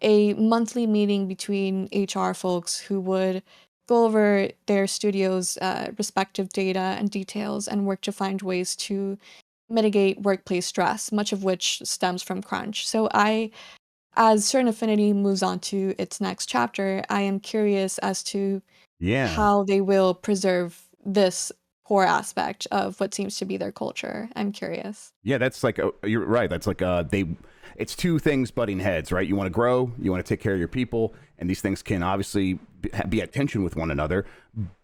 a monthly meeting between HR folks who would go over their studio's respective data and details and work to find ways to mitigate workplace stress, much of which stems from crunch. So as Certain Affinity moves on to its next chapter, I am curious as to how they will preserve this core aspect of what seems to be their culture. I'm curious. Yeah, that's like you're right. That's like it's two things butting heads, right? You want to grow, you want to take care of your people, and these things can obviously be at tension with one another.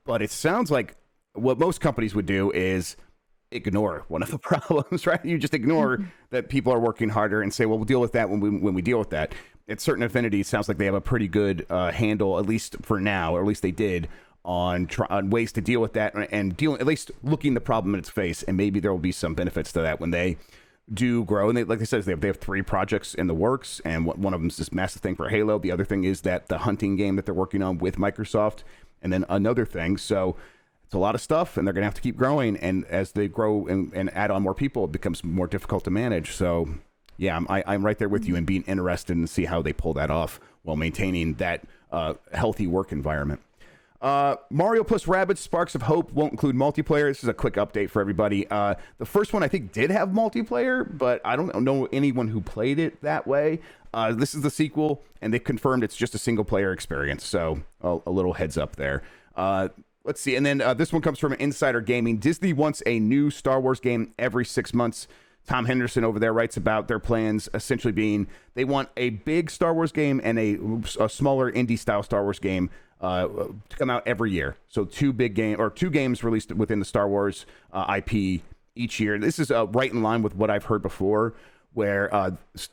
But it sounds like what most companies would do is ignore one of the problems, right? You just ignore that people are working harder and say, well, we'll deal with that when we deal with that. At certain Affinity, it sounds like they have a pretty good handle, at least for now, or at least they did, on ways to deal with that and deal, at least looking the problem in its face. And maybe there will be some benefits to that when they do grow. And they, like I said, they have 3 projects in the works, and one of them is this massive thing for Halo. The other thing is that the hunting game that they're working on with Microsoft, and then another thing. So it's a lot of stuff, and they're going to have to keep growing. And as they grow and add on more people, it becomes more difficult to manage. So yeah, I'm right there with you and being interested in see how they pull that off while maintaining that healthy work environment. Mario plus Rabbids Sparks of Hope won't include multiplayer. This is a quick update for everybody. The first one I think did have multiplayer, but I don't know anyone who played it that way. This is the sequel, and they confirmed it's just a single player experience. So a little heads up there. Let's see. And then this one comes from Insider Gaming. Disney wants a new Star Wars game every 6 months. Tom Henderson over there writes about their plans essentially being they want a big Star Wars game and a smaller indie style Star Wars game to come out every year. So 2 games released within the Star Wars IP each year. This is right in line with what I've heard before, where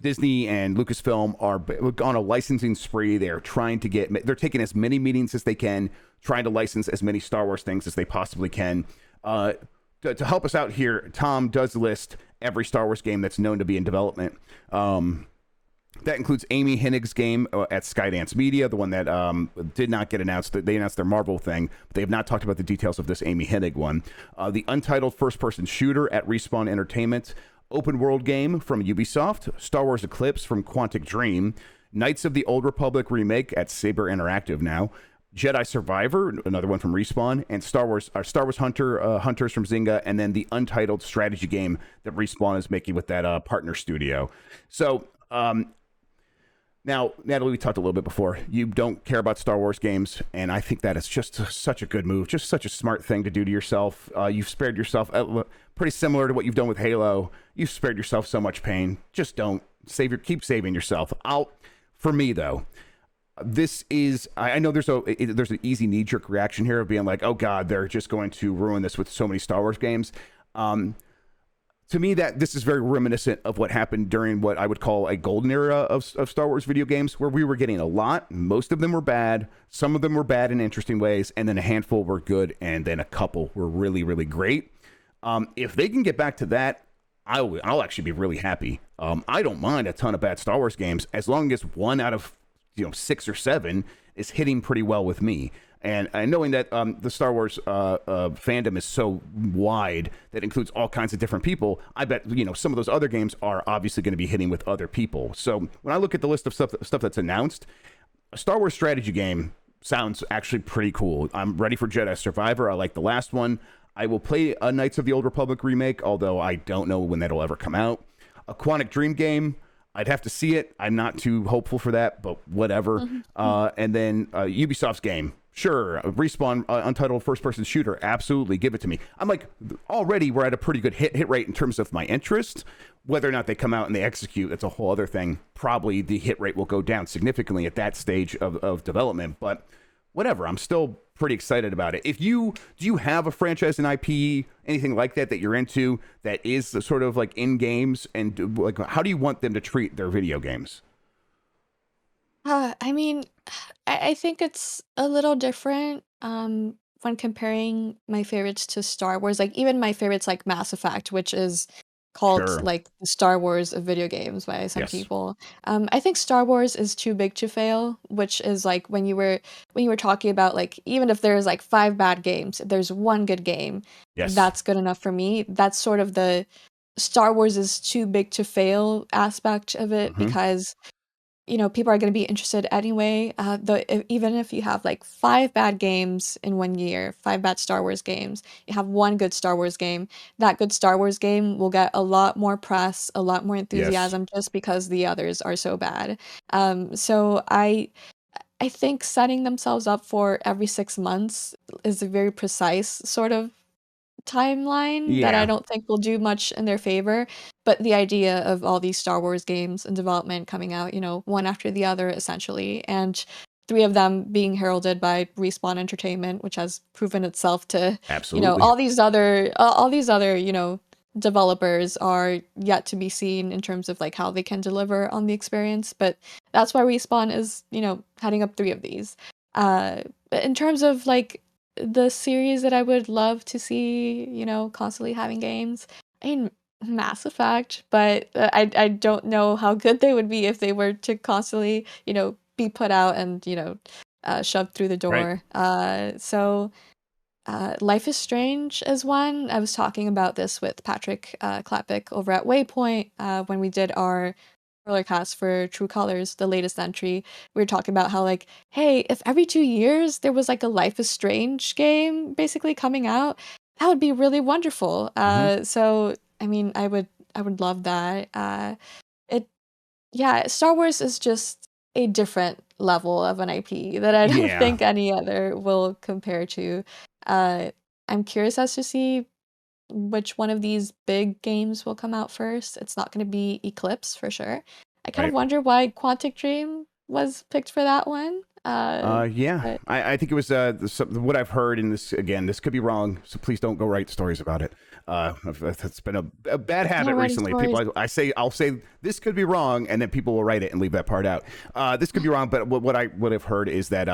Disney and Lucasfilm are on a licensing spree. They're taking as many meetings as they can, trying to license as many Star Wars things as they possibly can. To help us out here, Tom does list every Star Wars game that's known to be in development. That includes Amy Hennig's game at Skydance Media, the one that did not get announced. They announced their Marvel thing, but they have not talked about the details of this Amy Hennig one. The untitled first-person shooter at Respawn Entertainment, open world game from Ubisoft, Star Wars Eclipse from Quantic Dream, Knights of the Old Republic remake at Saber Interactive now, Jedi Survivor, another one from Respawn, and Star Wars Hunters from Zynga, and then the untitled strategy game that Respawn is making with that partner studio. So now, Natalie, we talked a little bit before. You don't care about Star Wars games, and I think that is just such a good move, just such a smart thing to do to yourself. You've spared yourself, pretty similar to what you've done with Halo. You've spared yourself so much pain. Just don't keep saving yourself. For me though, this is, I know there's an easy knee-jerk reaction here of being like, oh God, they're just going to ruin this with so many Star Wars games. To me, that this is very reminiscent of what happened during what I would call a golden era of Star Wars video games, where we were getting a lot. Most of them were bad. Some of them were bad in interesting ways, and then a handful were good, and then a couple were really, really great. If they can get back to that, I'll actually be really happy. I don't mind a ton of bad Star Wars games as long as 1 out of 6 or 7 is hitting pretty well with me. And knowing that the Star Wars fandom is so wide that includes all kinds of different people, I bet some of those other games are obviously going to be hitting with other people. So when I look at the list of stuff that's announced, a Star Wars strategy game sounds actually pretty cool. I'm ready for Jedi Survivor. I like the last one. I will play a Knights of the Old Republic remake, although I don't know when that'll ever come out. A Quantic Dream game. I'd have to see it. I'm not too hopeful for that, but whatever. And then Ubisoft's game. Sure. Respawn untitled first-person shooter. Absolutely. Give it to me. I'm like, already we're at a pretty good hit rate in terms of my interest. Whether or not they come out and they execute, that's a whole other thing. Probably the hit rate will go down significantly at that stage of development. But whatever. I'm still pretty excited about it. Do you have a franchise and IP, anything like that you're into that is sort of like in games, and like how do you want them to treat their video games? I mean, I think it's a little different when comparing my favorites to Star Wars. Like even my favorites, like Mass Effect, which is called Sure. like the Star Wars of video games by some Yes. people. I think Star Wars is too big to fail, which is like when you were talking about like even if there's like 5 bad games, if there's one good game, Yes. that's good enough for me. That's sort of the Star Wars is too big to fail aspect of it Hmm. because people are going to be interested anyway. Even if you have like 5 bad games in one year, 5 bad Star Wars games, you have one good Star Wars game. That good Star Wars game will get a lot more press, a lot more Yes. enthusiasm just because the others are so bad. So I think setting themselves up for every 6 months is a very precise sort of timeline that I Yeah. don't think will do much in their favor. But the idea of all these Star Wars games in development coming out, one after the other, essentially, and three of them being heralded by Respawn Entertainment, which has proven itself to, Absolutely. all these other, developers are yet to be seen in terms of like how they can deliver on the experience. But that's why Respawn is, heading up three of these. In terms of like the series that I would love to see, constantly having games, I mean, Mass Effect, but I don't know how good they would be if they were to constantly, be put out and, shoved through the Right. door. Life is Strange is one. I was talking about this with Patrick Klapik over at Waypoint when we did our spoiler cast for True Colors, the latest entry. We were talking about how, like, hey, if every 2 years there was like a Life is Strange game basically coming out, that would be really wonderful. So I mean, I would love that. It Yeah, Star Wars is just a different level of an IP that I don't Yeah. think any other will compare to. Uh, I'm curious as to see which one of these big games will come out first. It's not going to be Eclipse for sure. I kind of Right. wonder why Quantic Dream was picked for that one. Yeah, But I think it was what I've heard in this. Again, this could be wrong, so please don't go write stories about it. It's been a bad no habit writing recently. stories. People, I'll say this could be wrong, and then people will write it and leave that part out. This could be wrong, but what I've heard is that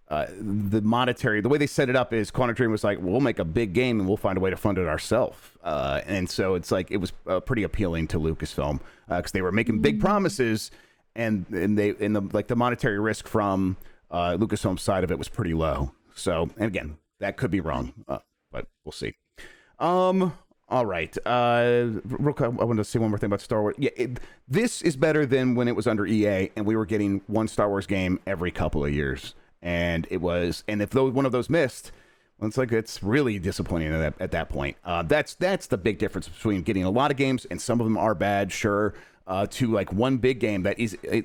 the way they set it up is Quantum Dream was like, we'll make a big game and we'll find a way to fund it ourselves. And so it's like it was pretty appealing to Lucasfilm because they were making big promises, and the monetary risk from Lucasfilm's side of it was pretty low. So, and again, that could be wrong, but we'll see. All right. Real quick, I want to say one more thing about Star Wars. Yeah, this is better than when it was under EA, and we were getting one Star Wars game every couple of years. And if one of those missed, well, it's really disappointing at that point. That's the big difference between getting a lot of games, and some of them are bad, sure, to like one big game that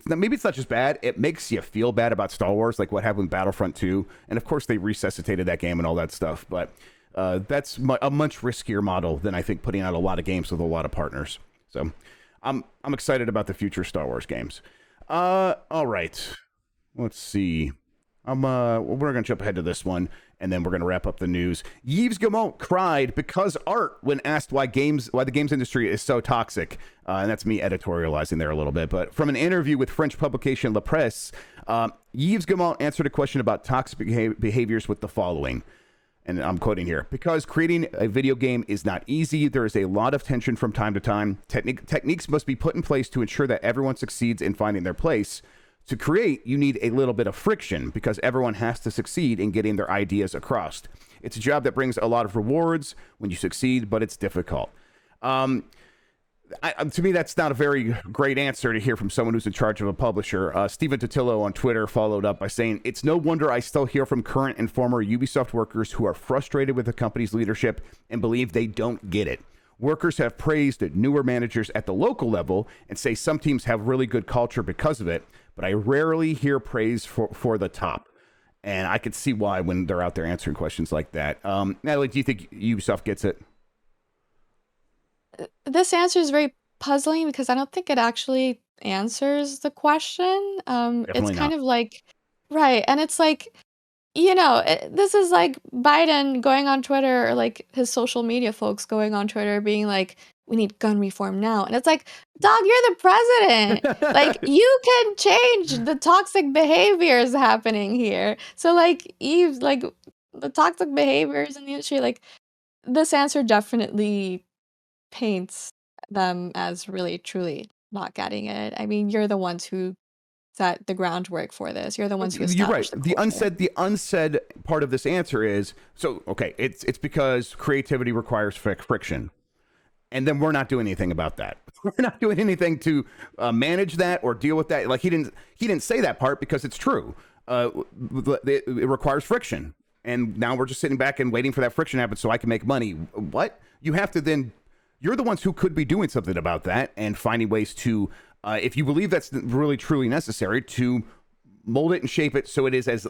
maybe it's not just bad, it makes you feel bad about Star Wars, like what happened with Battlefront 2. And of course they resuscitated that game and all that stuff, but that's a much riskier model than I think putting out a lot of games with a lot of partners. So I'm excited about the future Star Wars games. All right, let's see. We're gonna jump ahead to this one, and then we're gonna wrap up the news. Yves Guillemot cried because art when asked why the games industry is so toxic, and that's me editorializing there a little bit. But from an interview with French publication La Presse, Yves Guillemot answered a question about toxic behaviors with the following. And I'm quoting here: because creating a video game is not easy, there is a lot of tension from time to time. Techniques must be put in place to ensure that everyone succeeds in finding their place. To create, you need a little bit of friction because everyone has to succeed in getting their ideas across. It's a job that brings a lot of rewards when you succeed, but it's difficult. To me, that's not a very great answer to hear from someone who's in charge of a publisher. Stephen Totillo on Twitter followed up by saying, "It's no wonder I still hear from current and former Ubisoft workers who are frustrated with the company's leadership and believe they don't get it. Workers have praised newer managers at the local level and say some teams have really good culture because of it, but I rarely hear praise for the top." And I could see why when they're out there answering questions like that. Natalie, do you think Ubisoft gets it? This answer is very puzzling because I don't think it actually answers the question. It's Definitely kind not. of like, right, and it's like, this is like Biden going on Twitter, or like his social media folks going on Twitter being like, we need gun reform now. And it's like, dog, you're the president. Like, you can change the toxic behaviors happening here. So, like, Eve, like, the toxic behaviors in the industry, like, this answer definitely paints them as really, truly not getting it. I mean, you're the ones who set the groundwork for this. You're the ones who You're right. established the culture. The unsaid part of this answer is so okay. It's because creativity requires friction, and then we're not doing anything about that. We're not doing anything to manage that or deal with that. Like he didn't say that part because it's true. It requires friction, and now we're just sitting back and waiting for that friction to happen so I can make money. What you have to then. You're the ones who could be doing something about that and finding ways to, if you believe that's really truly necessary, to mold it and shape it so it is as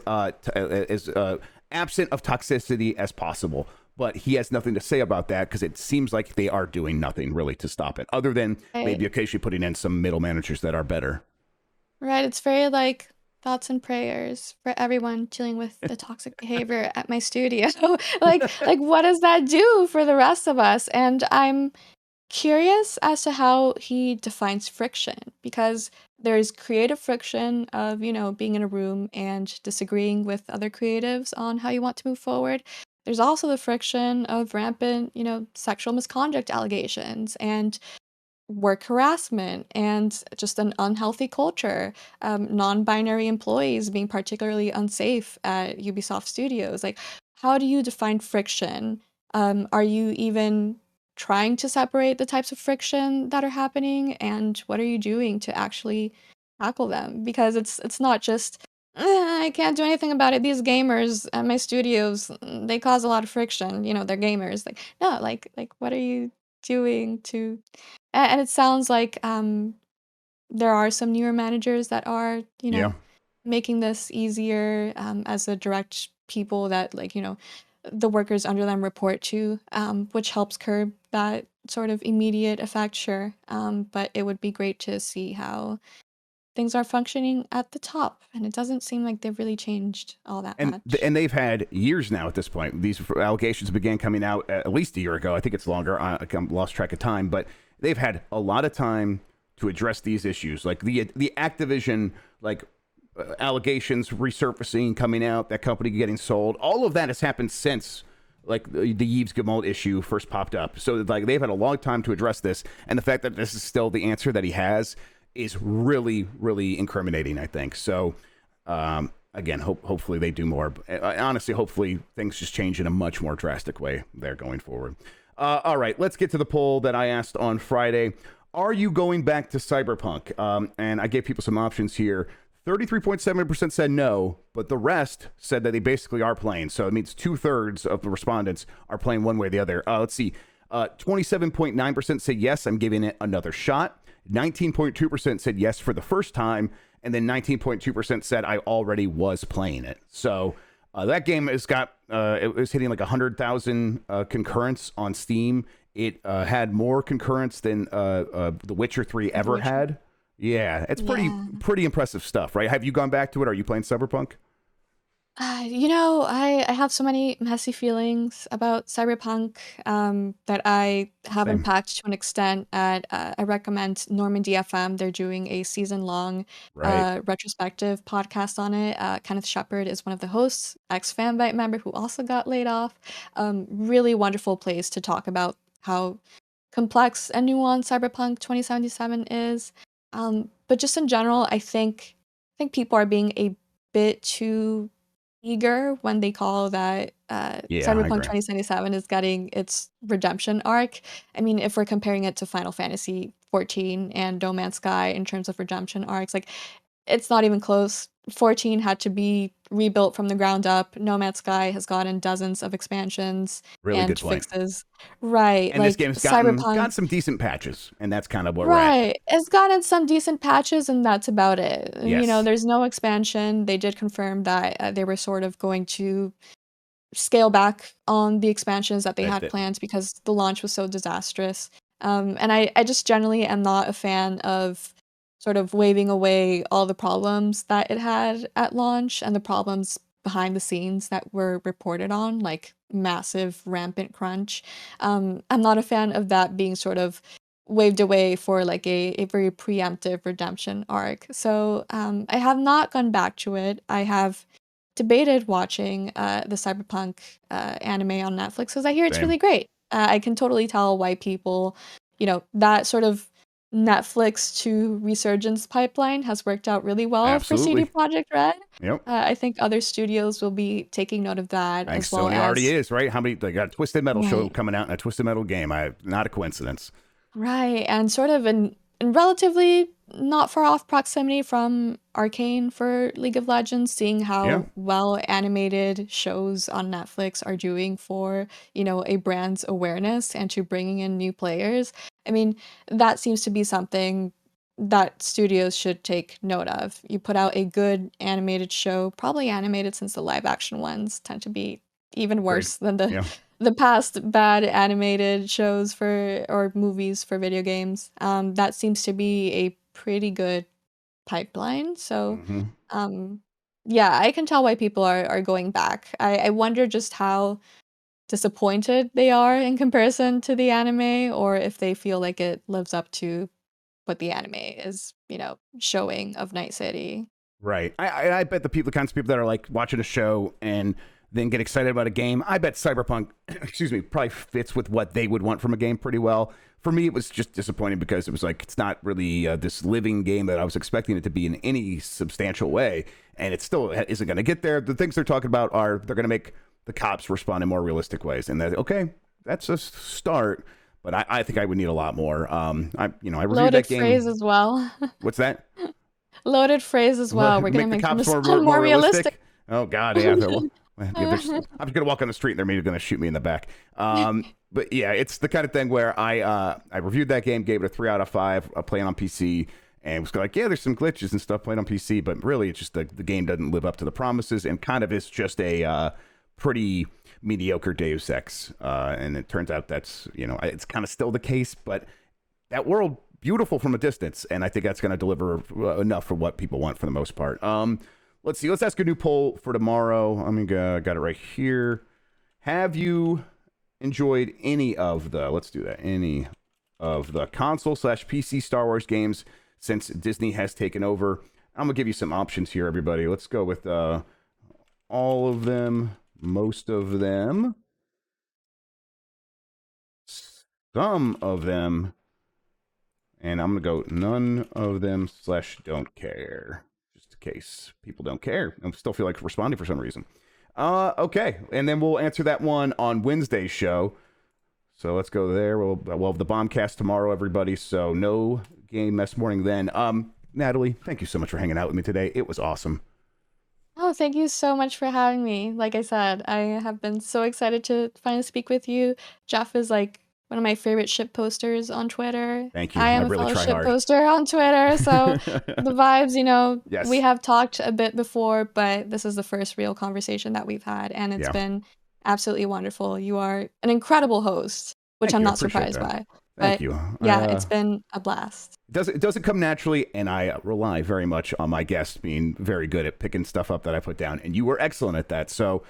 absent of toxicity as possible. But he has nothing to say about that because it seems like they are doing nothing really to stop it, other than Right. maybe occasionally putting in some middle managers that are better. Right. It's very like thoughts and prayers for everyone dealing with the toxic behavior at my studio. Like what does that do for the rest of us? And I'm curious as to how he defines friction because there's creative friction of, being in a room and disagreeing with other creatives on how you want to move forward. There's also the friction of rampant, sexual misconduct allegations and work harassment and just an unhealthy culture. Non-binary employees being particularly unsafe at Ubisoft Studios. Like, how do you define friction? Are you even trying to separate the types of friction that are happening, and what are you doing to actually tackle them? Because it's not just I can't do anything about it. These gamers at my studios, they cause a lot of friction. They're gamers. Like, no, like what are you doing to and it sounds like, there are some newer managers that are, Yeah. making this easier, as a direct people that, like, the workers under them report to, which helps curb that sort of immediate effect, sure. But it would be great to see how things are functioning at the top, and it doesn't seem like they've really changed all that And much. and they've had years now at this point. These allegations began coming out at least a year ago. I think it's longer. I lost track of time, but they've had a lot of time to address these issues, like the Activision allegations resurfacing, coming out, that company getting sold. All of that has happened since the Yves Guillemot issue first popped up. So like they've had a long time to address this, and the fact that this is still the answer that he has is really, really incriminating, I think. So. Again, hopefully they do more. Honestly, hopefully things just change in a much more drastic way there going forward. All right, let's get to the poll that I asked on Friday. Are you going back to Cyberpunk? And I gave people some options here. 33.7% said no, but the rest said that they basically are playing. So it means 2/3 of the respondents are playing one way or the other. Let's see. 27.9% said yes, I'm giving it another shot. 19.2% said yes for the first time. And then 19.2% said I already was playing it. So that game has got, it was hitting like 100,000 concurrents on Steam. It had more concurrents than The Witcher 3 The ever Witcher. had. Yeah, it's Yeah. pretty impressive stuff, right? Have you gone back to it? Are you playing Cyberpunk? I have so many messy feelings about Cyberpunk that I have Same. unpacked to an extent. I recommend Normandy FM. They're doing a season-long Right. retrospective podcast on it. Kenneth Shepard is one of the hosts, ex-Fanbyte member who also got laid off. Really wonderful place to talk about how complex and nuanced Cyberpunk 2077 is. But just in general, I think people are being a bit too eager when they call that Yeah, I Cyberpunk agree. 2077 is getting its redemption arc. I mean, if we're comparing it to Final Fantasy 14 and No Man's Sky in terms of redemption arcs, like it's not even close. 14 had to be rebuilt from the ground up. No Man's Sky has gotten dozens of expansions Really and good point. fixes. Right, And this like game's Cyberpunk. got some decent patches, and that's kind of where we're at. Right. It's gotten some decent patches, and that's about it. Yes. There's no expansion. They did confirm that they were sort of going to scale back on the expansions that they had That planned because the launch was so disastrous. And I just generally am not a fan of sort of waving away all the problems that it had at launch and the problems behind the scenes that were reported on, like massive rampant crunch. I'm not a fan of that being sort of waved away for like a very preemptive redemption arc. So I have not gone back to it. I have debated watching the Cyberpunk anime on Netflix because I hear it's same. really great. I can totally tell why people, that sort of Netflix to resurgence pipeline has worked out really well for CD Absolutely. Projekt Red. Yep. I think other studios will be taking note of that I think as well Sony already as is, right? How many, they got a Twisted Metal show right. coming out and a Twisted Metal game. Not a coincidence. Right, and sort of in relatively not far off proximity from Arcane for League of Legends, seeing Yeah. how well animated shows on Netflix are doing for, a brand's awareness and to bringing in new players. I mean, that seems to be something that studios should take note of. You put out a good animated show, probably animated since the live action ones tend to be even Great. worse than the Yeah. the past bad animated shows for or movies for video games. That seems to be a pretty good pipeline. So hmm Yeah, I can tell why people are going back. I wonder just how disappointed they are in comparison to the anime, or if they feel like it lives up to what the anime is, showing of Night City. Right. I bet the kinds of people that are like watching a show and then get excited about a game, I bet Cyberpunk, excuse me, probably fits with what they would want from a game pretty well. For me, it was just disappointing because it was like, it's not really this living game that I was expecting it to be in any substantial way. And it still isn't going to get there. The things they're talking about are they're going to make the cops respond in more realistic ways. And that, okay, that's a start. But I think I would need a lot more. I reviewed Loaded that game. phrase as well. What's that? Loaded phrase as well. We're gonna Make the make them cops respond more realistic. Oh God, yeah. I'm just gonna walk on the street and they're maybe gonna shoot me in the back. But yeah, it's the kind of thing where I reviewed that game, gave it a 3 out of 5, playing on PC, and was like, yeah, there's some glitches and stuff playing on PC, but really it's just the game doesn't live up to the promises and kind of is just a pretty mediocre Deus Ex. And it turns out that's it's kind of still the case, but that world beautiful from a distance, and I think that's going to deliver enough for what people want for the most part. Let's see. Let's ask a new poll for tomorrow. Got it right here. Have you enjoyed any of the console/PC Star Wars games since Disney has taken over? I'm gonna give you some options here, everybody. Let's go with all of them, most of them, some of them. And I'm going to go none of them / don't care. Just in case people don't care. I still feel like responding for some reason. Okay. And then we'll answer that one on Wednesday's show. So let's go there. We'll have the Bombcast tomorrow, everybody. So no Game Mess Morning then. Natalie, thank you so much for hanging out with me today. It was awesome. Oh, thank you so much for having me. Like I said, I have been so excited to finally speak with you. Jeff is like one of my favorite ship posters on Twitter. Thank you. I am a really fellow try ship hard. poster on Twitter, so the vibes, Yes. we have talked a bit before, but this is the first real conversation that we've had, and it's been absolutely wonderful. You are an incredible host, which I'm not surprised by. Thank you. Yeah, it's been a blast. It doesn't come naturally, and I rely very much on my guests being very good at picking stuff up that I put down, and you were excellent at that. So,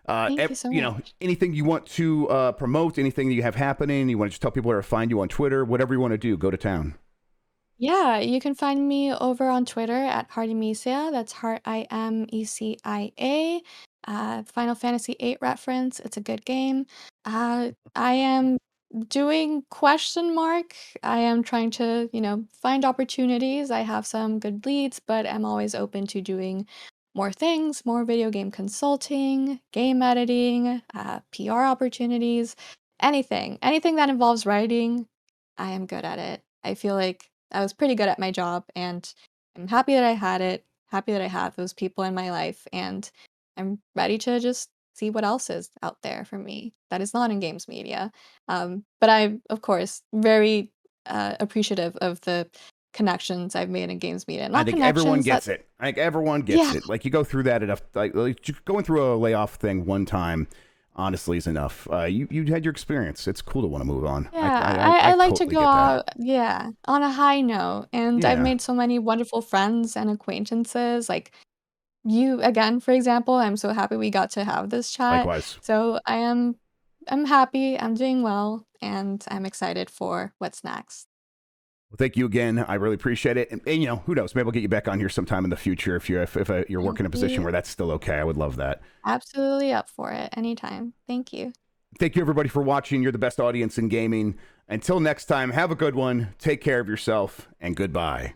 Thank you so much. Anything you want to promote, anything that you have happening, you want to just tell people where to find you on Twitter, whatever you want to do, go to town. Yeah, you can find me over on Twitter at Heartimisia. That's HeartIMECIA. Final Fantasy VIII reference. It's a good game. I am doing ? I am trying to, find opportunities. I have some good leads, but I'm always open to doing more things, more video game consulting, game editing, PR opportunities, anything that involves writing. I am good at it. I feel like I was pretty good at my job, and I'm happy that I had it, happy that I have those people in my life, and I'm ready to just see what else is out there for me that is not in games media. But I'm, of course, very appreciative of the connections I've made in games media. I think everyone gets it. I think everyone gets it. Like, you go through that enough. Like going through a layoff thing one time, honestly, is enough. You had your experience. It's cool to want to move on. Yeah, I like to go out, on a high note. And I've Yeah. made so many wonderful friends and acquaintances. Like you, again, for example, I'm so happy we got to have this chat. Likewise. So I'm happy, I'm doing well, and I'm excited for what's next. Well, thank you again. I really appreciate it. And who knows? Maybe we'll get you back on here sometime in the future if you're working in a position where that's still okay. I would love that. Absolutely up for it anytime. Thank you. Thank you, everybody, for watching. You're the best audience in gaming. Until next time, have a good one. Take care of yourself, and goodbye.